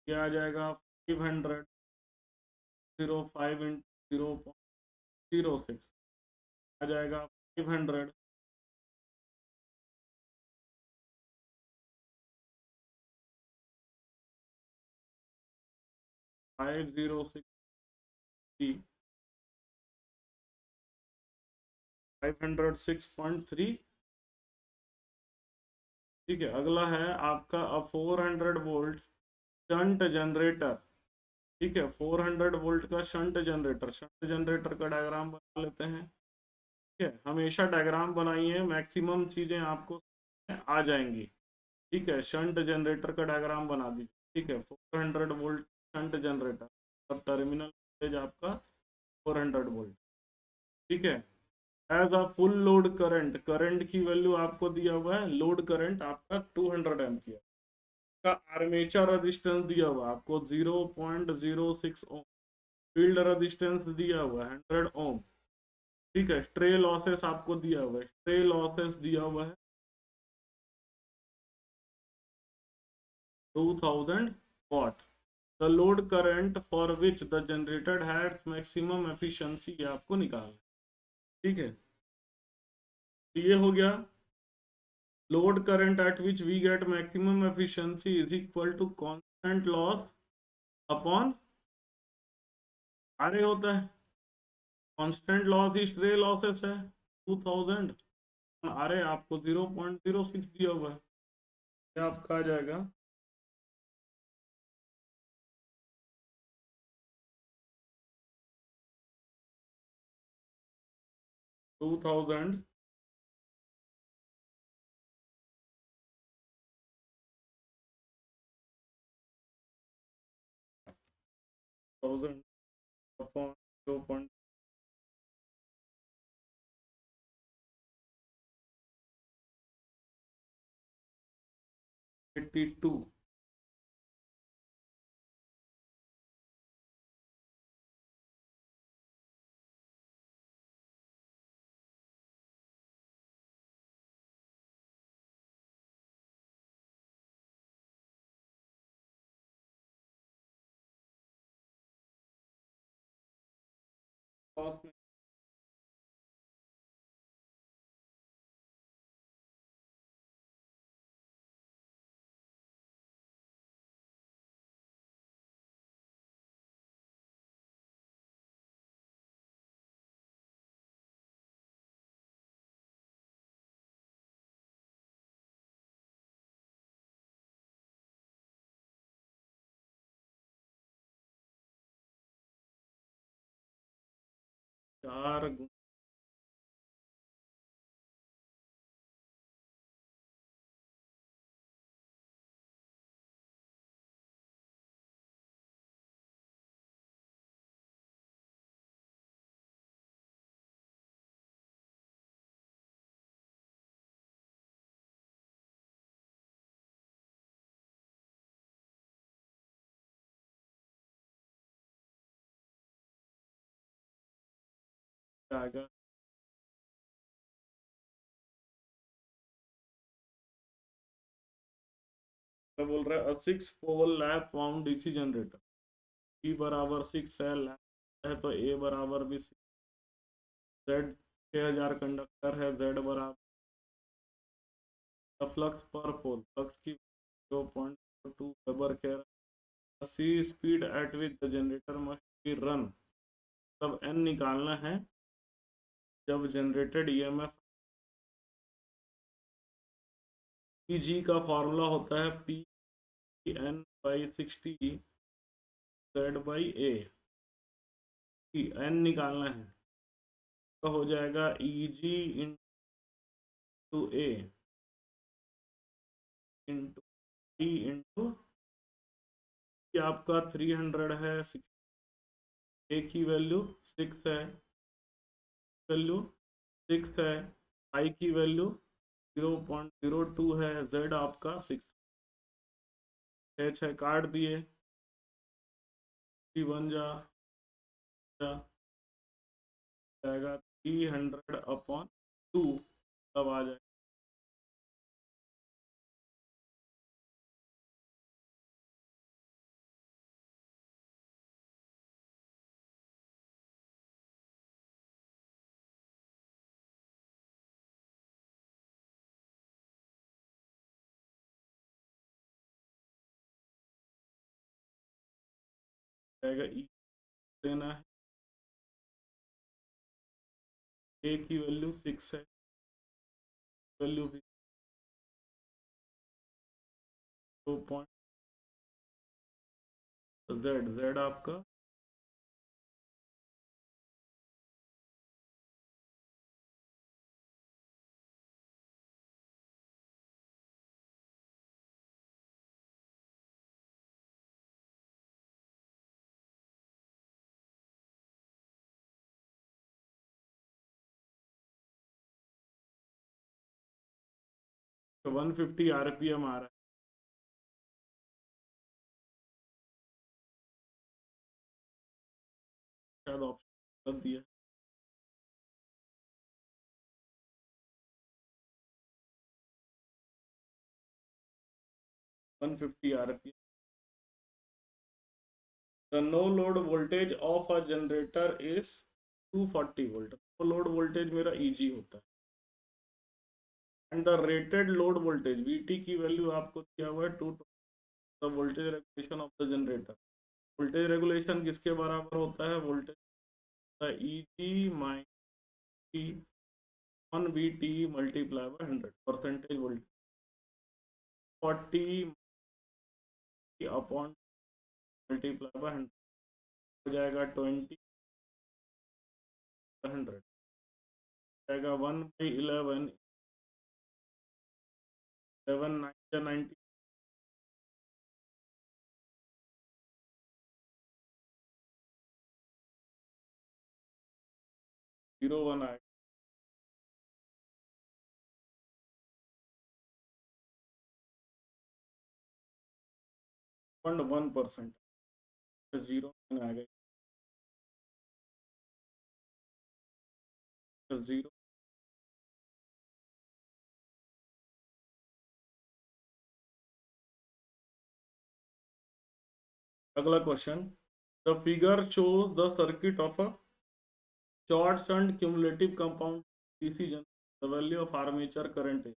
क्या आ जाएगा 500, 05 इंटू 0.06 आ जाएगा 500 506 506.3। ठीक है, अगला है आपका 400 वोल्ट शंट जनरेटर। ठीक है, 400 वोल्ट का शंट जनरेटर। शंट जनरेटर का डायग्राम बना लेते हैं। ठीक है, हमेशा डायग्राम बनाइए, मैक्सिमम चीज़ें आपको आ जाएंगी। ठीक है, शंट जनरेटर का डायग्राम बना दीजिए। ठीक है, 400 वोल्ट शंट जनरेटर, अब टर्मिनल वोल्टेज आपका 400 वोल्ट। ठीक है, as a full load current, current की वैल्यू आपको दिया हुआ है, लोड करंट आपका 200 एम्पियर का। आर्मेचर रेजिस्टेंस दिया हुआ आपको 0.06 ओम। फील्ड रेजिस्टेंस दिया हुआ है 100 ओम। ठीक है, स्ट्रे लॉसेस आपको दिया हुआ है, स्ट्रे लॉसेस दिया हुआ है 2000 watt. The load current for which the generated has maximum efficiency, ये आपको निकालना है। ठीक है, तो ये हो गया load current at which we get maximum efficiency is equal to constant loss upon RA होता है। कांस्टेंट लॉस ही स्ट्रे लॉसेस है 2000, RA आपको 0.06 दिया हुआ है, ये आपका आ जाएगा 2000 अपॉन 0.82। लॉस में चार जाएगा क्या बोल रहा है, 6 pole lap wound DC generator, E बराबर 6 है, लैप है तो A बराबर भी 6, Z 6000 कंडक्टर है, Z बराबर फ्लक्स पर पोल, फ्लक्स की 0.2 वेबर कह रहा है, C speed at which the generator must be run, तब N निकालना है जब जनरेटेड EMF। जी का फॉर्मूला होता है P N by 60 Z by A, N निकालना है तो हो जाएगा E G into A into E into, आपका 300 है, ए की वैल्यू 6 है, वैल्यू 6 है, आई की वैल्यू 0.02 है, जेड आपका 6, 6 काट दिए, 1 जाएगा 300/2, तब आ जाएगा ई लेना है, ए की वैल्यू 6 है, वैल्यू भी 2 जेड, जेड आपका 150 RPM आ रहा है, शायद ऑप्शन गलत दिया, 150 RPM। The no load voltage of a generator is 240 volt, no load voltage मेरा EG होता है, and the rated load voltage VT की वैल्यू आपको दिया हुआ है 2 the voltage regulation of the generator. Voltage regulation किसके बराबर होता है? Voltage EG minus on VT multiply by 100 percentage voltage 40 upon multiply by 100 हो जाएगा 20 100 जाएगा 1/11 7 9 90 01 आएगा 1% 0 आएगा 0। अगला question, the figure shows the circuit of a short shunt cumulative compound DC generator, the value of armature current है।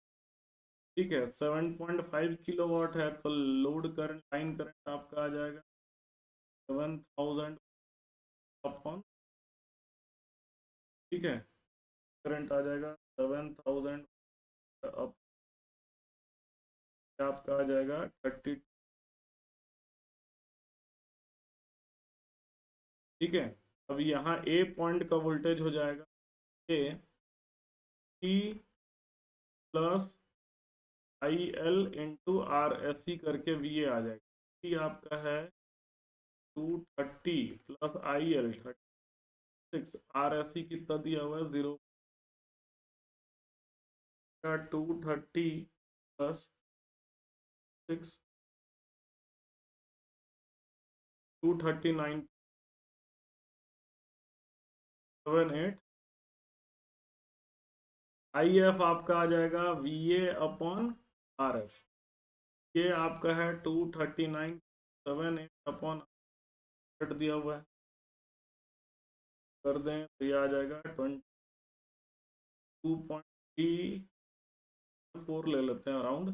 ठीक है, 7.5 kilowatt है तो लोड करंट लाइन करंट आपका आ जाएगा 7000 अपॉन, ठीक है, करंट आ जाएगा 7000 अप, आपका आ जाएगा 30। ठीक है, अब यहाँ ए पॉइंट का वोल्टेज हो जाएगा A T plus IL into RSC करके VA आ जाएगा। टी आपका है 230 प्लस IL 36, RSC कितना दिया हुआ है 0 का 230 प्लस 6 239.78। IF आपका आ जाएगा VA अपॉन RF, ये आपका है 239.78 अपॉन कट दिया हुआ है, कर दें तो ये आ जाएगा 22.34 ले लेते हैं अराउंड।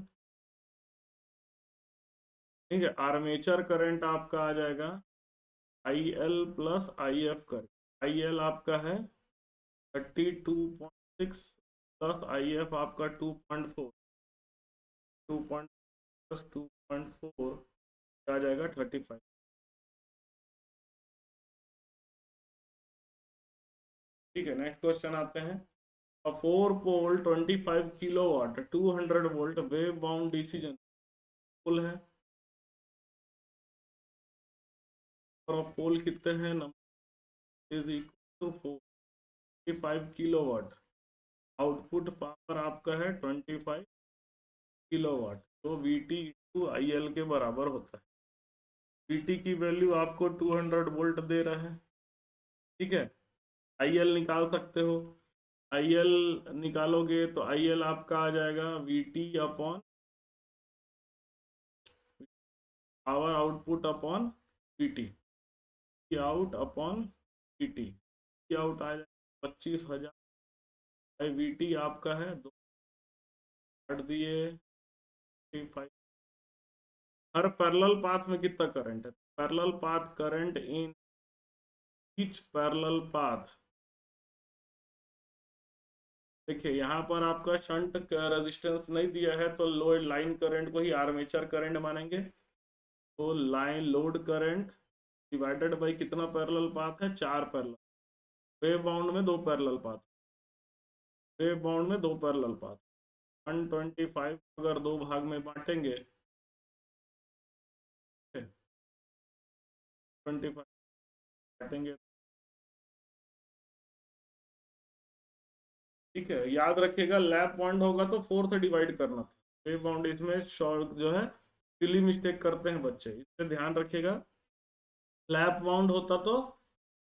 ठीक है, आर्मेचर करंट आपका आ जाएगा IL प्लस IF कर, IL आपका है 32.6 प्लस IF आपका 2.4 प्लस 2.4 आ जाएगा 35। ठीक है, नेक्स्ट क्वेश्चन आते हैं। 4 pole 25 kilowatt 200 volt wave bound DC generator है, और पोल कितने हैं? Number is equal to 45 kilowatt, output power आपका है 25 किलोवाट, तो VT टू IL के बराबर होता है। VT की वैल्यू आपको 200 वोल्ट दे रहा है। ठीक है, IL निकाल सकते हो, IL निकालोगे तो IL आपका आ जाएगा VT upon power output upon VT, out upon VT, out आ जाएगा 25,000, VT आपका है 2 काट दिए 5। हर पैरेलल पाथ में कितना करंट है? Parallel path current in each parallel path, देखिए यहाँ पर आपका शंट रेजिस्टेंस नहीं दिया है तो लोड लाइन करंट को ही आर्मेचर करंट मानेंगे। तो line load current divided by कितना पैरेलल पाथ है? 4 पैरेलल। वेव बाउंड में 2 पैरेलल पाथ, वेव बाउंड में 2 पैरेलल पाथ, 125 अगर 2 भाग में बांटेंगे 25 बांटेंगे। ठीक है, याद रखिएगा लैप पॉइंट होगा तो 4 से डिवाइड करना था। वेव बाउंड इसमें शॉर्ट जो है सिली मिस्टेक करते हैं बच्चे, इससे ध्यान रखिएगा। लैप बाउंड होता तो हम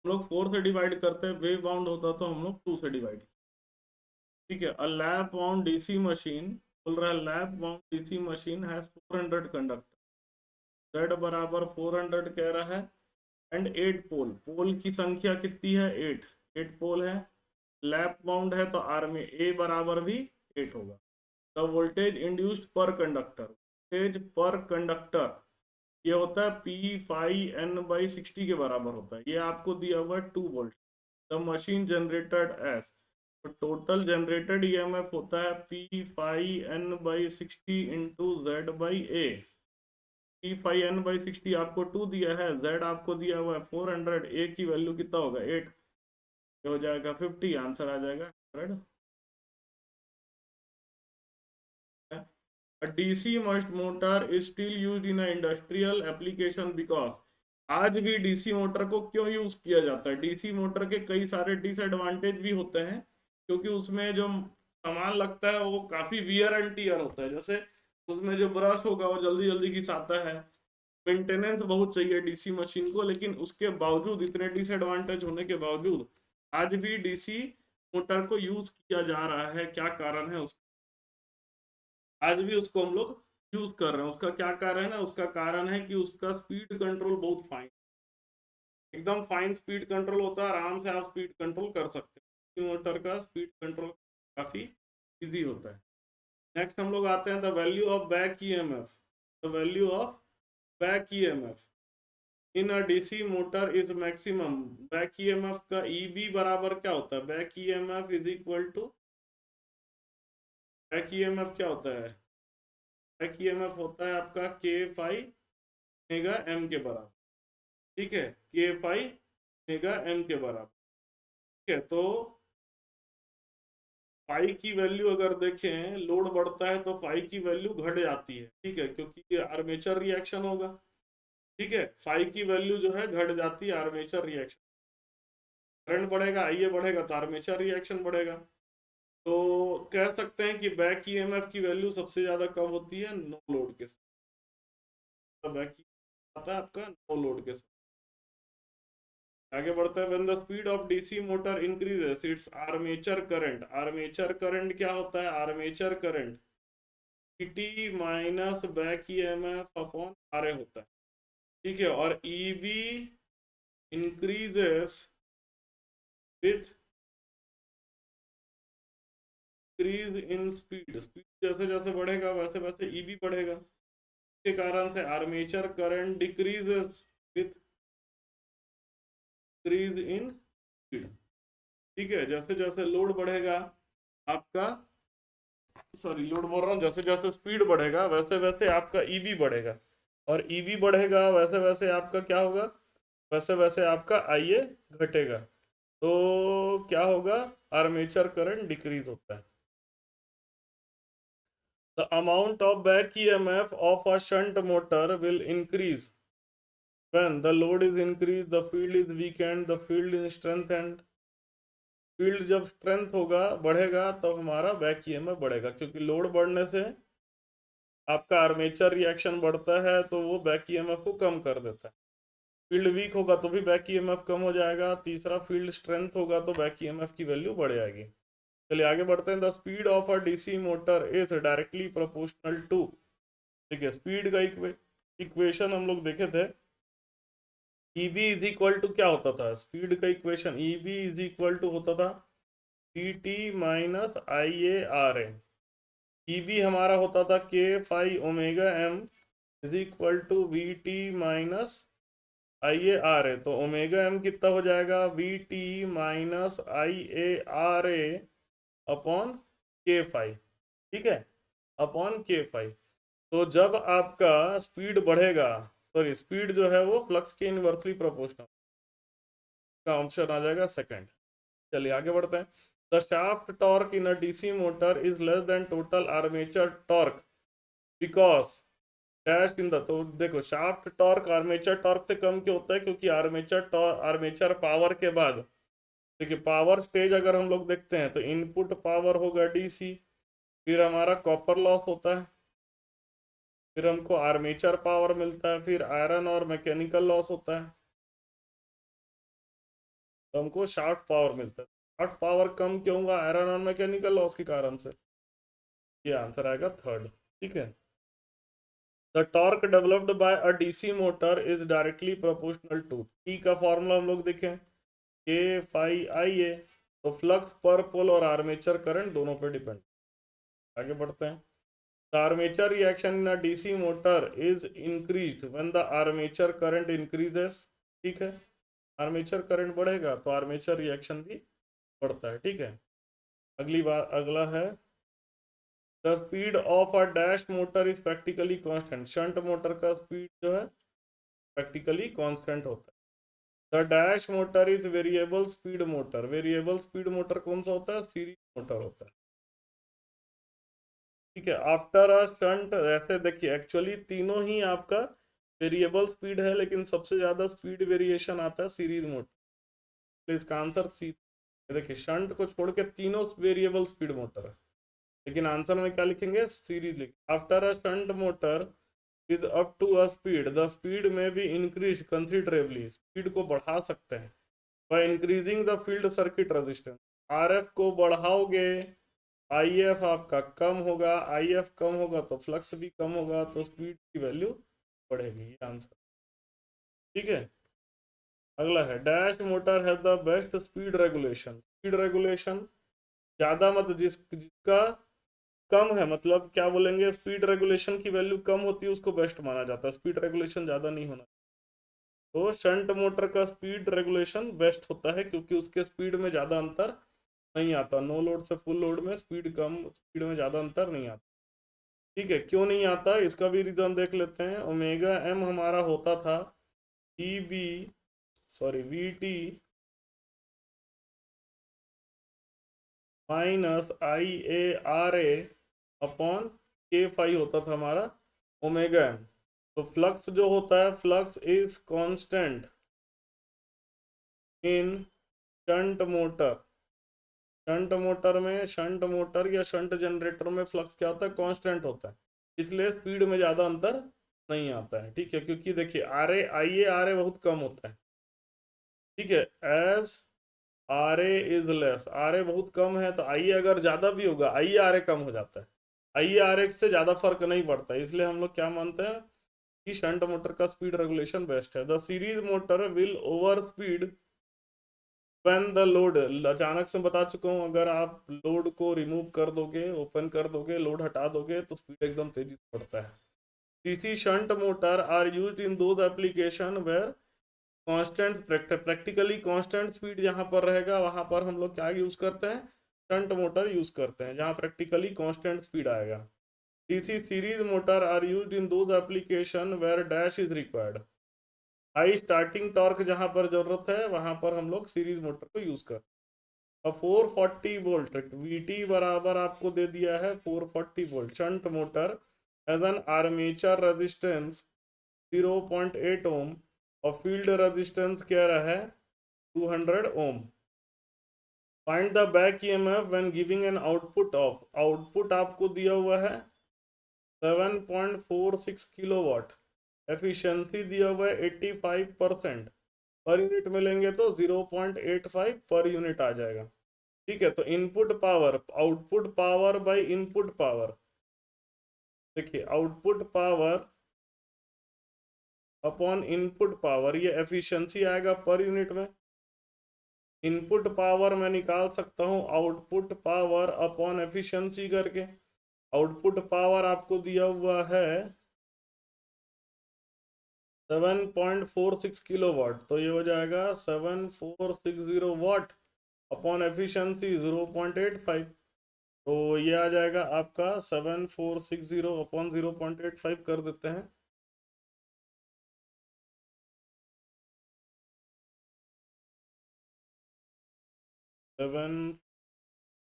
लोग 4 से डिवाइड करते हैं, वेव बाउंड होता तो हम लोग 2 से डिवाइड। ठीक है, अ लैप बाउंड डीसी मशीन, बोल रहा है lap bound DC machine has 400 conductor, Z बराबर 400 कह रहा है, एंड 8 पोल, पोल की संख्या कितनी है? 8 पोल है। लैप बाउंड है तो आर में A बराबर भी 8 होगा। द वोल्टेज इंड्यूस्ड पर कंडक्टर, वोल्टेज पर कंडक्टर ये होता है P φ n/60 के बराबर होता है। ये आपको दिया हुआ है 2 volt. The machine generated S, तो टोटल जनरेटेड ईएमएफ होता है P φ n/60 into Z/A। P φ n/60 आपको 2 दिया है, Z आपको दिया हुआ है 400, A की वैल्यू कितना होगा 8, हो जाएगा 50, आंसर आ जाएगा 100। A DC motor is still used in a industrial application because, आज भी डीसी मोटर को क्यों यूज किया जाता है? डीसी मोटर के कई सारे डिसएडवांटेज भी होते हैं, क्योंकि उसमें जो सामान लगता है वो काफी वियर एंड टीयर होता है। जैसे उसमें जो ब्रश होगा वो जल्दी जल्दी घिसाता है, मेंटेनेंस बहुत चाहिए डीसी मशीन को। लेकिन उसके बावजूद, इतने डिसएडवांटेज होने के बावजूद, आज भी डीसी मोटर को यूज किया जा रहा है। क्या कारण है उसका? आज भी उसको हम लोग यूज कर रहे हैं। उसका क्या कारण है? उसका कारण है कि उसका स्पीड कंट्रोल बहुत फाइन, एकदम फाइन स्पीड कंट्रोल होता है। आराम से आप स्पीड कंट्रोल कर सकते हैं, मोटर का स्पीड कंट्रोल काफी इजी होता है। नेक्स्ट हम लोग आते हैं the value of back EMF. The value of back EMF in a DC motor is maximum. Back EMF का ईबी बराबर क्या होता है? Back EMF is equal to, back EMF क्या होता है? बैक ईएमएफ होता है आपका के फाई मेगा एम के बराबर। ठीक है, के फाई मेगा एम के बराबर। ठीक है, तो फाई की वैल्यू अगर देखें, लोड बढ़ता है तो फाई की वैल्यू घट जाती है। ठीक है, क्योंकि ये आर्मेचर रिएक्शन होगा। ठीक है, फाई की वैल्यू जो है घट जाती है आर्मेचर रिएक्शन। करंट बढ़ेगा, आईए बढ़ेगा तो आर्मेचर रिएक्शन बढ़ेगा। तो कह सकते हैं कि बैक ईएमएफ की वैल्यू सबसे ज्यादा कब होती है? नो लोड के साथ। बैक आता है आपका नो लोड के साथ। आगे बढ़ता है, when the speed of DC motor increases its armature current. Armature current क्या होता है? Armature current T minus back EMF upon R A होता है। ठीक है, और EB increases with increase in speed. Speed जैसे जैसे बढ़ेगा वैसे वैसे ईबी बढ़ेगा। के कारण से armature current decreases with increase in speed. ठीक है, जैसे जैसे लोड बढ़ेगा आपका, सॉरी लोड बोल रहा हूँ, जैसे जैसे स्पीड बढ़ेगा वैसे वैसे आपका ईबी बढ़ेगा, और ईबी बढ़ेगा वैसे वैसे आपका क्या होगा? वैसे वैसे आपका आईए घटेगा। तो क्या होगा? आर्मेचर करंट डिक्रीज होता है। The amount of back EMF of a shunt motor will increase when the load is increased, the field is weakened, the field is strengthened। Field जब स्ट्रेंथ होगा, बढ़ेगा, तो हमारा बैक ईएमएफ बढ़ेगा, क्योंकि load बढ़ने से आपका आर्मेचर रिएक्शन बढ़ता है तो वो बैक ईएमएफ को कम कर देता है। फील्ड वीक होगा तो भी बैक ईएमएफ कम हो जाएगा। तीसरा, फील्ड स्ट्रेंथ होगा तो बैक ईएमएफ की वैल्यू बढ़ जाएगी। चलिए आगे बढ़ते हैं। The speed of a DC motor is directly proportional to. ठीक है, स्पीड का इक्वेशन हम लोग देखे थे। EB इज इक्वल टू क्या होता था? स्पीड का equation EB is equal to होता था dt माइनस IA/RA। EB हमारा होता था K phi omega M is equal to VT minus IA/RA। तो ओमेगा एम कितना हो जाएगा? VT minus IA/RA upon K phi. ठीक है, अपॉन के फाई। तो जब आपका स्पीड बढ़ेगा, सॉरी स्पीड जो है वो फ्लक्स के इनवर्सली प्रोपोर्शनल, का ऑप्शन आ जाएगा सेकंड। चलिए आगे बढ़ते हैं। The shaft torque in a DC motor is less then total armature torque because dash in the, तो देखो शाफ्ट टॉर्क आर्मेचर टॉर्क से कम क्यों होता है? क्योंकि आर्मेचर पावर के बाद, देखिए पावर स्टेज अगर हम लोग देखते हैं तो इनपुट पावर होगा डीसी, फिर हमारा कॉपर लॉस होता है, फिर हमको आर्मेचर पावर मिलता है, फिर आयरन और मैकेनिकल लॉस होता है, तो हमको शाफ्ट पावर मिलता है। शाफ्ट पावर कम क्यों होगा? आयरन और मैकेनिकल लॉस के कारण से। ये आंसर आएगा थर्ड। ठीक है, the torque developed by a DC motor is directly proportional to, T का फॉर्मूला हम लोग देखें, के फाई आई ए। तो फ्लक्स पर पोल और आर्मेचर करंट दोनों पर डिपेंड। आगे बढ़ते हैं। The armature reaction in a DC motor is increased when the armature current increases. ठीक है, आर्मेचर करंट बढ़ेगा तो आर्मेचर रिएक्शन भी बढ़ता है। ठीक है, अगली बात, अगला है the speed of a dash motor is practically constant. Shunt motor का स्पीड जो है प्रैक्टिकली कांस्टेंट होता है। The dash motor is variable speed motor. Variable speed motor कौन सा होता है? सीरीज मोटर होता है। ठीक है, आफ्टर अ शंट, ऐसे देखिए एक्चुअली तीनों ही आपका वेरिएबल स्पीड है, लेकिन सबसे ज्यादा स्पीड वेरिएशन आता है सीरीज मोटर, तो इसका आंसर सी। देखिए शंट को छोड़ के तीनों वेरिएबल स्पीड मोटर है, लेकिन आंसर में क्या लिखेंगे? सीरीज लिखेंगे। After a shunt motor is up to a speed, the speed में भी इंक्रीज कंसिडरेबली, स्पीड को बढ़ा सकते हैं by increasing the field circuit resistance. RF को बढ़ाओगे, आईएफ आपका कम होगा, आईएफ कम होगा तो फ्लक्स भी कम होगा, तो स्पीड की वैल्यू बढ़ेगी। ये आंसर। ठीक है, अगला है डैश मोटर है the best speed regulation. Speed regulation ज्यादा मत, जिसका कम है, मतलब क्या बोलेंगे, स्पीड रेगुलेशन की वैल्यू कम होती है उसको बेस्ट माना जाता है, स्पीड रेगुलेशन ज्यादा नहीं होना। तो शंट मोटर का स्पीड रेगुलेशन बेस्ट होता है क्योंकि उसके स्पीड में ज़्यादा अंतर नहीं आता। नो लोड से फुल लोड में स्पीड कम, स्पीड में ज़्यादा अंतर नहीं आता। ठीक है, क्यों नहीं आता इसका भी रीज़न देख लेते हैं। ओमेगा एम हमारा होता था E B, sorry V T minus I A R A upon K phi होता था हमारा ओमेगा एम। तो फ्लक्स जो होता है, flux is constant in shunt motor. Shunt motor में, शंट मोटर या शंट जनरेटर में फ्लक्स क्या होता है? कांस्टेंट होता है, इसलिए स्पीड में ज़्यादा अंतर नहीं आता है। ठीक है, क्योंकि देखिए R A, I A R A बहुत कम होता है। ठीक है, as R A is less, R A बहुत कम है तो आई ए अगर ज़्यादा भी होगा, आई ए आर ए कम हो जाता है, आई ए आर ए से ज़्यादा फर्क नहीं पड़ता, इसलिए हम लोग क्या मानते हैं कि शंट मोटर का स्पीड रेगुलेशन बेस्ट है। The series motor will over speed when the load, अचानक से बता चुका हूँ, अगर आप लोड को रिमूव कर दोगे, ओपन कर दोगे, लोड हटा दोगे तो स्पीड एकदम तेजी से बढ़ता है। DC shunt motor are used in those application where constant, practically constant speed जहाँ पर रहेगा वहाँ पर हम लोग क्या यूज़ करते हैं? शंट मोटर यूज़ करते हैं जहाँ प्रैक्टिकली कांस्टेंट स्पीड आएगा। DC series motor are used in those application where dash is required. High starting torque जहाँ पर जरूरत है वहाँ पर हम लोग सीरीज मोटर को यूज़ करते हैं। 440 वोल्ट वी टी बराबर आपको दे दिया है 440 volt. Shunt motor as an armature resistance 0.8 ohm और फील्ड रेजिस्टेंस क्या रहा है? 200 ohm. Find the back EMF when giving an output of, output आपको दिया हुआ है 7.46 किलोवाट, एफिशिएंसी दिया हुआ है 85%, पर यूनिट में लेंगे तो 0.85 पर यूनिट आ जाएगा। ठीक है, तो input power, output power by input power, देखिए output power upon input power, ये एफिशिएंसी आएगा पर यूनिट में। इनपुट पावर मैं निकाल सकता हूँ आउटपुट पावर अपॉन एफिशिएंसी करके। आउटपुट पावर आपको दिया हुआ है 7.46 किलोवाट, तो ये हो जाएगा 7460 वाट अपॉन एफिशिएंसी 0.85, तो ये आ जाएगा आपका 7460 अपॉन 0.85 कर देते हैं। सेवन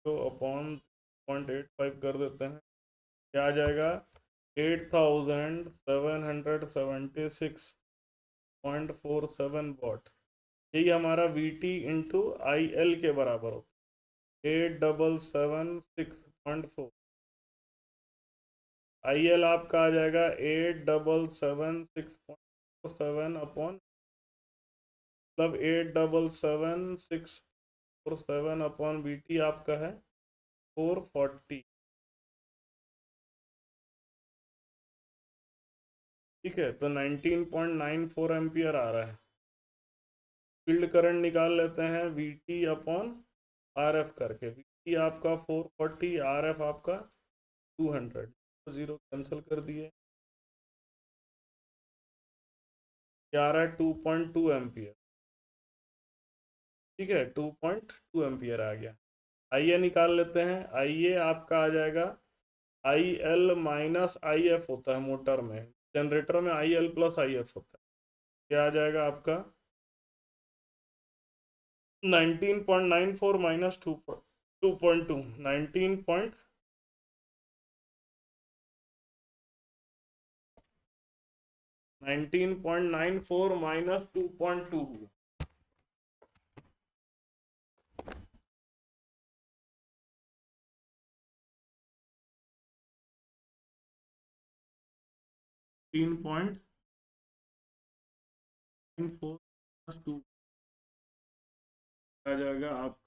अपॉन 0.85 कर देते हैं, क्या आ जाएगा? 8776.47 वाट। यही हमारा we T into I L के बराबर हो, 8776.4। आई एल आपका आ जाएगा 8776.47 अपॉन, मतलब 877647 अपॉन वी टी आपका है 440। ठीक है, तो 19.94 एम्पियर आ रहा है। फील्ड करंट निकाल लेते हैं we T upon R F करके। वी टी आपका 440, आर एफ आपका 200, तो 0 कैंसिल कर दिए, ये आ रहा है 2.2 एम्पियर। ठीक है, 2.2 एम्पियर आ गया। आइए निकाल लेते हैं। आइए आपका आ जाएगा, आई एल माइनस आई एफ होता है मोटर में, जनरेटर में I L plus I F होता है। क्या आ जाएगा आपका 19.94 माइनस 2.2, 19.94 माइनस 2.2, 3.94 प्लस 2 आ जाएगा आप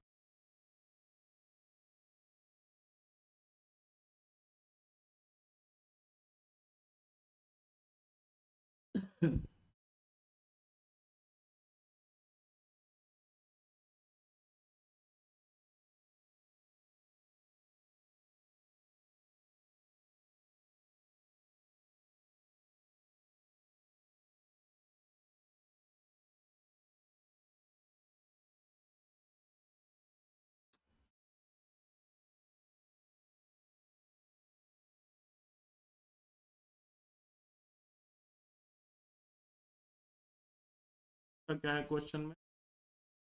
क्या है क्वेश्चन में,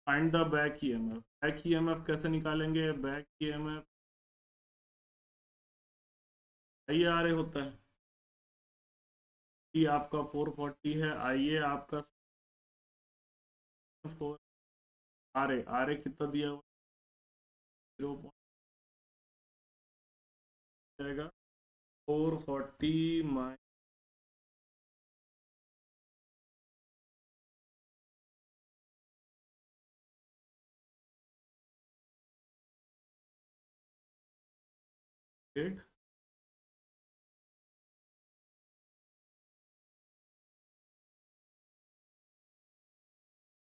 find the back EMF. Back EMF कैसे निकालेंगे? Back EMF I R A होता है। ई आपका 440 है, आई ए आपका 4, आर ए कितना दिया हुआ? 0 जाएगा 440 माइनस एट।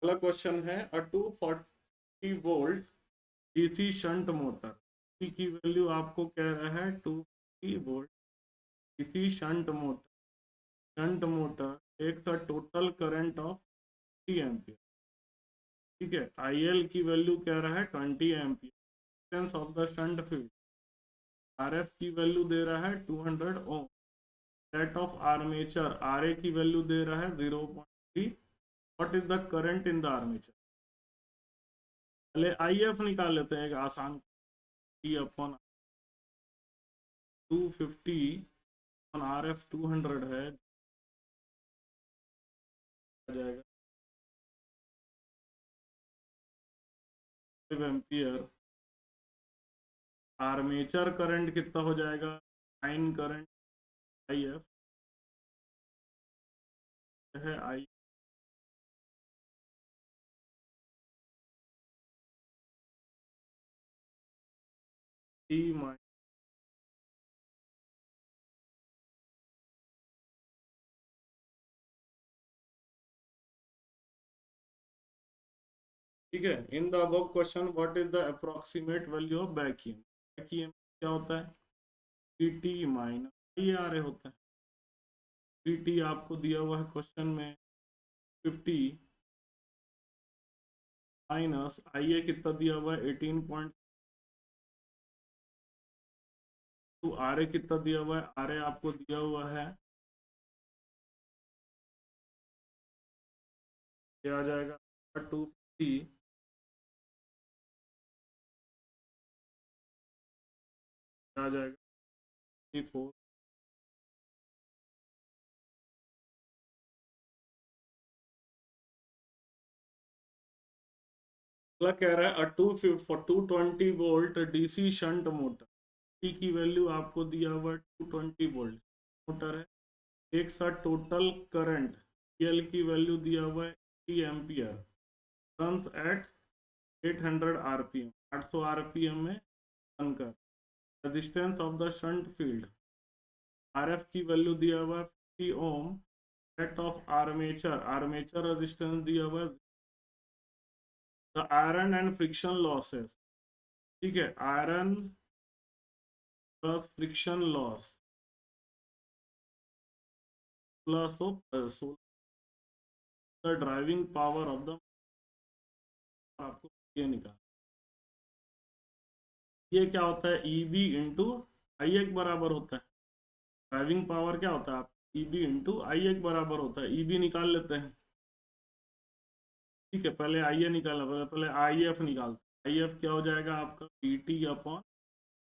अगला क्वेश्चन है, a 240 volt DC shunt motor, D की वैल्यू आपको कह रहा है 240 volt DC shunt motor. Shunt motor takes a total current of 3 ampere. ठीक है, आई एल की वैल्यू कह रहा है 20 ampere. Resistance of the shunt field, R F की वैल्यू दे रहा है 200 ओम। That of armature, R A की वैल्यू दे रहा है 0.3। What is the current in the armature? पहले आई एफ निकाल लेते हैं, एक आसान, ई अपन 250 आर एफ 200 है, आ जाएगा 5 एम्पियर। आर्मेचर करंट कितना हो जाएगा? लाइन करंट आई एफ है, आई टी माइनस। ठीक है, in the above question what is the approximate value of back EM? Back EM क्या होता है? T T minus I R A होता है। टी टी आपको दिया हुआ है क्वेश्चन में 50 माइनस आई ए कितना दिया हुआ है 18.2, आर ए कितना दिया हुआ है? आर ए आपको दिया हुआ है, ये आ जाएगा 250 आ जाएगा 4। अगला कह रहा है, 220 volt DC shunt motor, T की वैल्यू आपको दिया हुआ है 220 वोल्ट मोटर है। एक साथ टोटल करंट एल की वैल्यू दिया हुआ है 80 ampere, runs at 800 RPM, 800 RPM में रन कर। Resistance of the shunt field, R F की वैल्यू दिया हुआ है 50 ohm. Rate of armature, armature resistance दिया हुआ है। The iron and friction losses, ठीक है, iron plus friction loss plus of the driving power of the, आपको ये निकाल, ये क्या होता है, ई बी इंटू आई एक बराबर होता है, ड्राइविंग पावर क्या होता है आप, ई बी इंटू आई एक बराबर होता है, ई बी निकाल लेते हैं। ठीक है, पहले आई ए निकालना, पहले आई एफ निकालते, आई एफ क्या हो जाएगा आपका, B T upon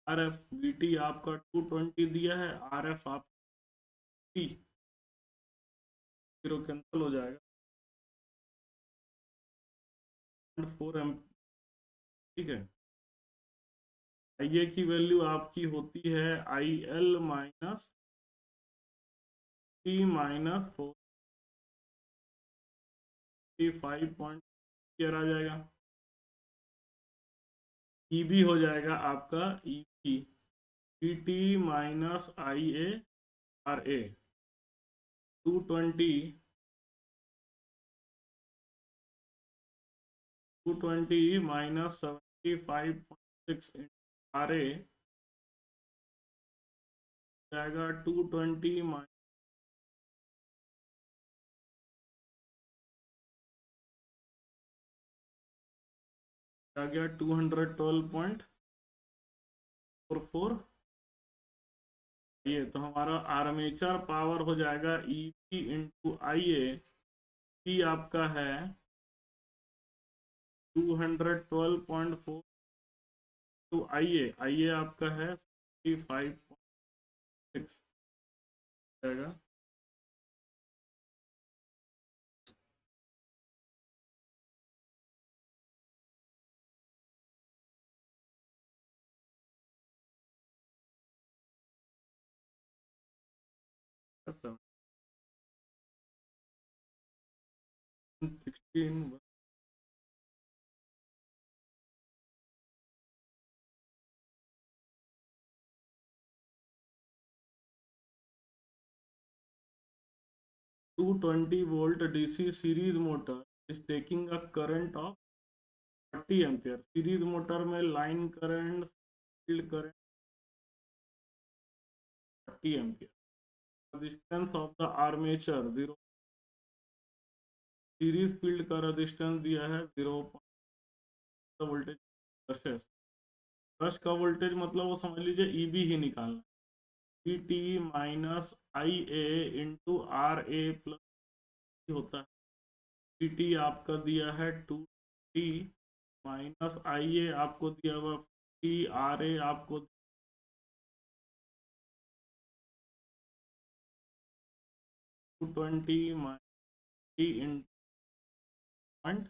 R F, B T आपका 220 दिया है, आर एफ आप टी, जीरो कैंसिल हो जाएगा, 4 एम। ठीक है, आई ए की वैल्यू आपकी होती है I L minus T minus 45 आ जाएगा। ई बी हो जाएगा आपका E B E T minus I A R A 220 minus 75.6 आर ए जाएगा 220 माइनस, आ गया 212.44। ये तो हमारा आर्मेचर पावर हो जाएगा E P into I A, P आपका है 212.4 टू आई ए आपका है 55.6 जाएगा। सब 16 220 volt DC series motor is taking a current of 30 ampere, series motor में line current field current 30 ampere, resistance of the armature 0, series field का resistance दिया है 0, वोल्टेज ब्रशेस, ब्रश का वोल्टेज मतलब वो समझ लीजिए ई बी ही निकालना, E T minus I A into R A plus होता है, ई टी आपका दिया है 2 टी माइनस आई ए आपको दिया हुआ टी, आर ए आपको 220 माइनस टी इन पॉइंट।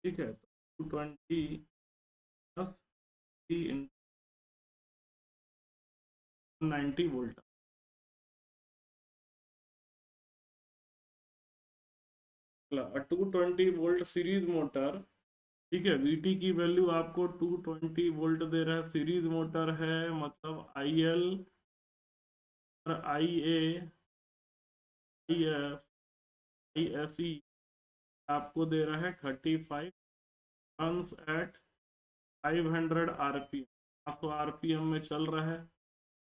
ठीक है, तो 220 प्लस टी इन 90 वोल्ट, 220 वोल्ट सीरीज मोटर। ठीक है, वीटी की वैल्यू आपको 220 वोल्ट दे रहा है, सीरीज मोटर है मतलब आई एल और आई ए I F I S E आपको दे रहा है 35 टर्न्स एट 500 आरपीएम, 500 आरपीएम में चल रहा है।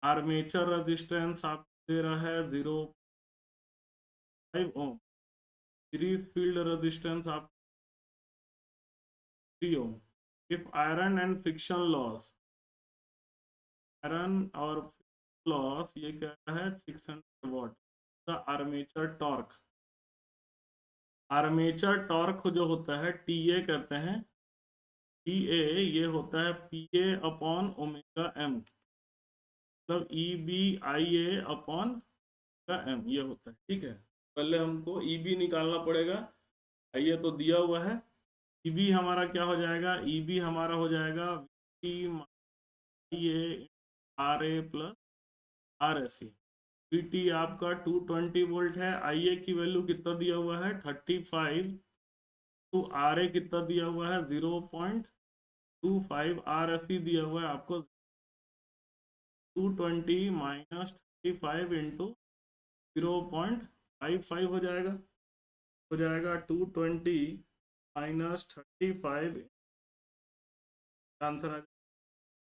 आर्मेचर रेजिस्टेंस आपको दे रहा है 0.5 ओम, सीरीज फील्ड रेजिस्टेंस आप 3 ohm. If iron and friction loss, iron और लॉस ये क्या है 600 watt, the armature torque, armature torque जो होता है टी ए कहते हैं, टी ए ये होता है P A upon omega M, मतलब E B I A upon M ये होता है। ठीक है, पहले हमको ई बी निकालना पड़ेगा, आई ए तो दिया हुआ है, ई बी हमारा क्या हो जाएगा, ई बी हमारा हो जाएगा T I A R A plus R S C, P T आपका 220 वोल्ट है, आई ए की वैल्यू कितना दिया हुआ है 35, तो आर ए कितना दिया हुआ है 0.25, आर एस सी दिया हुआ है आपको 220 माइनस 35 इंटू 0.55 हो जाएगा, 220 माइनस 35, आंसर आ जाएगा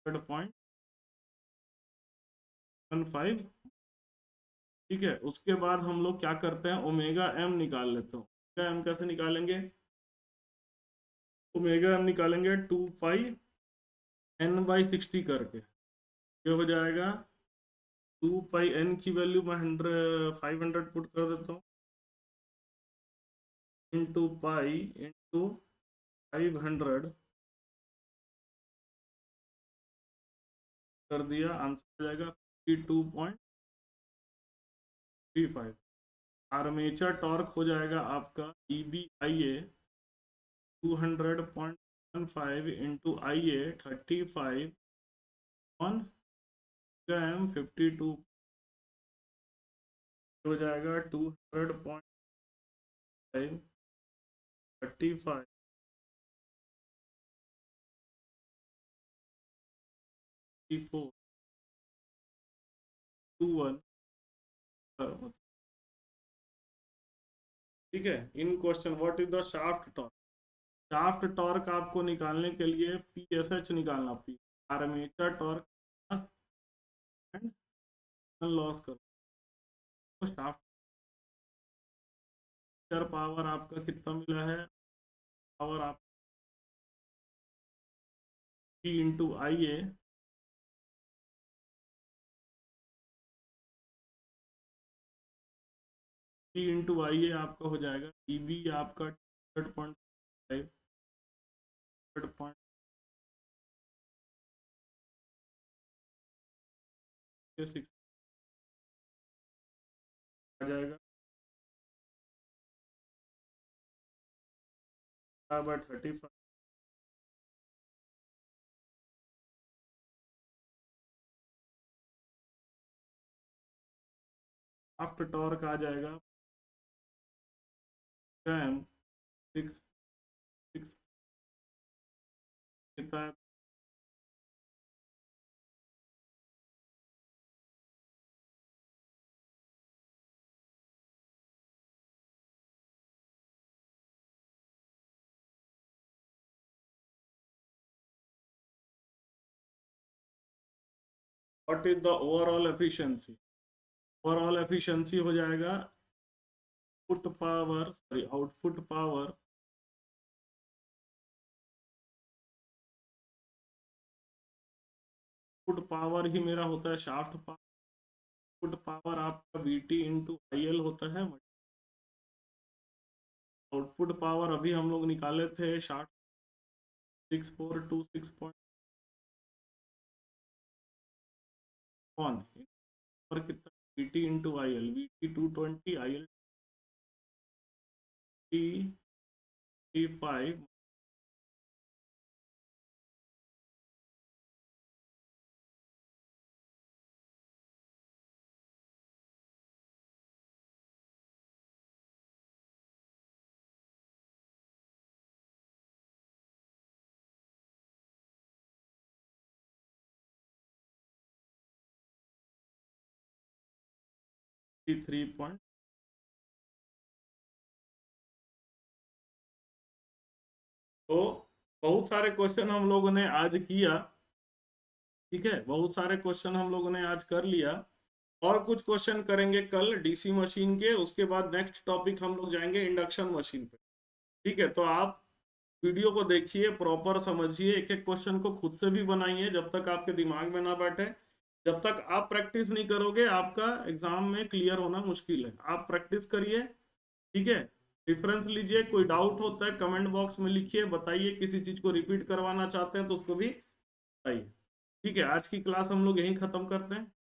0.55। 15। ठीक है, उसके बाद हम लोग क्या करते हैं, ओमेगा एम निकाल लेते हैं। ओमेगा एम कैसे निकालेंगे, ओमेगा एम निकालेंगे 2πn/60 करके। ये हो जाएगा 2πn की वैल्यू मैं 500 पुट कर देता हूँ, इंटू पाई इंटू 500 कर दिया, आंसर आ जाएगा 52.35। आर्मेचर टॉर्क हो जाएगा आपका EBIA 200.15 into IA 35 on M 52 हो जाएगा 200.5 35 4 21। ठीक है, in question what is the shaft torque, shaft torque आपको निकालने के लिए PSH निकालना, P armature torque and loss करो। तो शाफ्ट पावर आपका कितना मिला है, पावर आप P into IA P into IA आपका हो जाएगा EB आपका 3.5 6 आ जाएगा बाय 35। शाफ्ट टॉर्क आ जाएगा 6 कितना है, what is the overall efficiency, overall efficiency हो जाएगा आउटपुट पावर ही मेरा होता है शाफ्ट पावर। आउटपुट पावर आपका VT इंटू IL होता है। आउटपुट पावर अभी हम लोग निकाले थे शाफ्ट 6426.1 और कितना VT into IL, VT 220 IL 35 3 तो बहुत सारे क्वेश्चन हम लोगों ने आज किया। ठीक है, बहुत सारे क्वेश्चन हम लोगों ने आज कर लिया, और कुछ क्वेश्चन करेंगे कल DC मशीन के। उसके बाद नेक्स्ट टॉपिक हम लोग जाएंगे इंडक्शन मशीन पे। ठीक है, तो आप वीडियो को देखिए, प्रॉपर समझिए, एक एक क्वेश्चन को खुद से भी बनाइए जब तक आपके दिमाग में ना बैठे। जब तक आप प्रैक्टिस नहीं करोगे आपका एग्जाम में क्लियर होना मुश्किल है। आप प्रैक्टिस करिए। ठीक है, डिफरेंस लीजिए, कोई डाउट होता है कमेंट बॉक्स में लिखिए, बताइए, किसी चीज को रिपीट करवाना चाहते हैं तो उसको भी बताइए। ठीक है, आज की क्लास हम लोग यहीं खत्म करते हैं।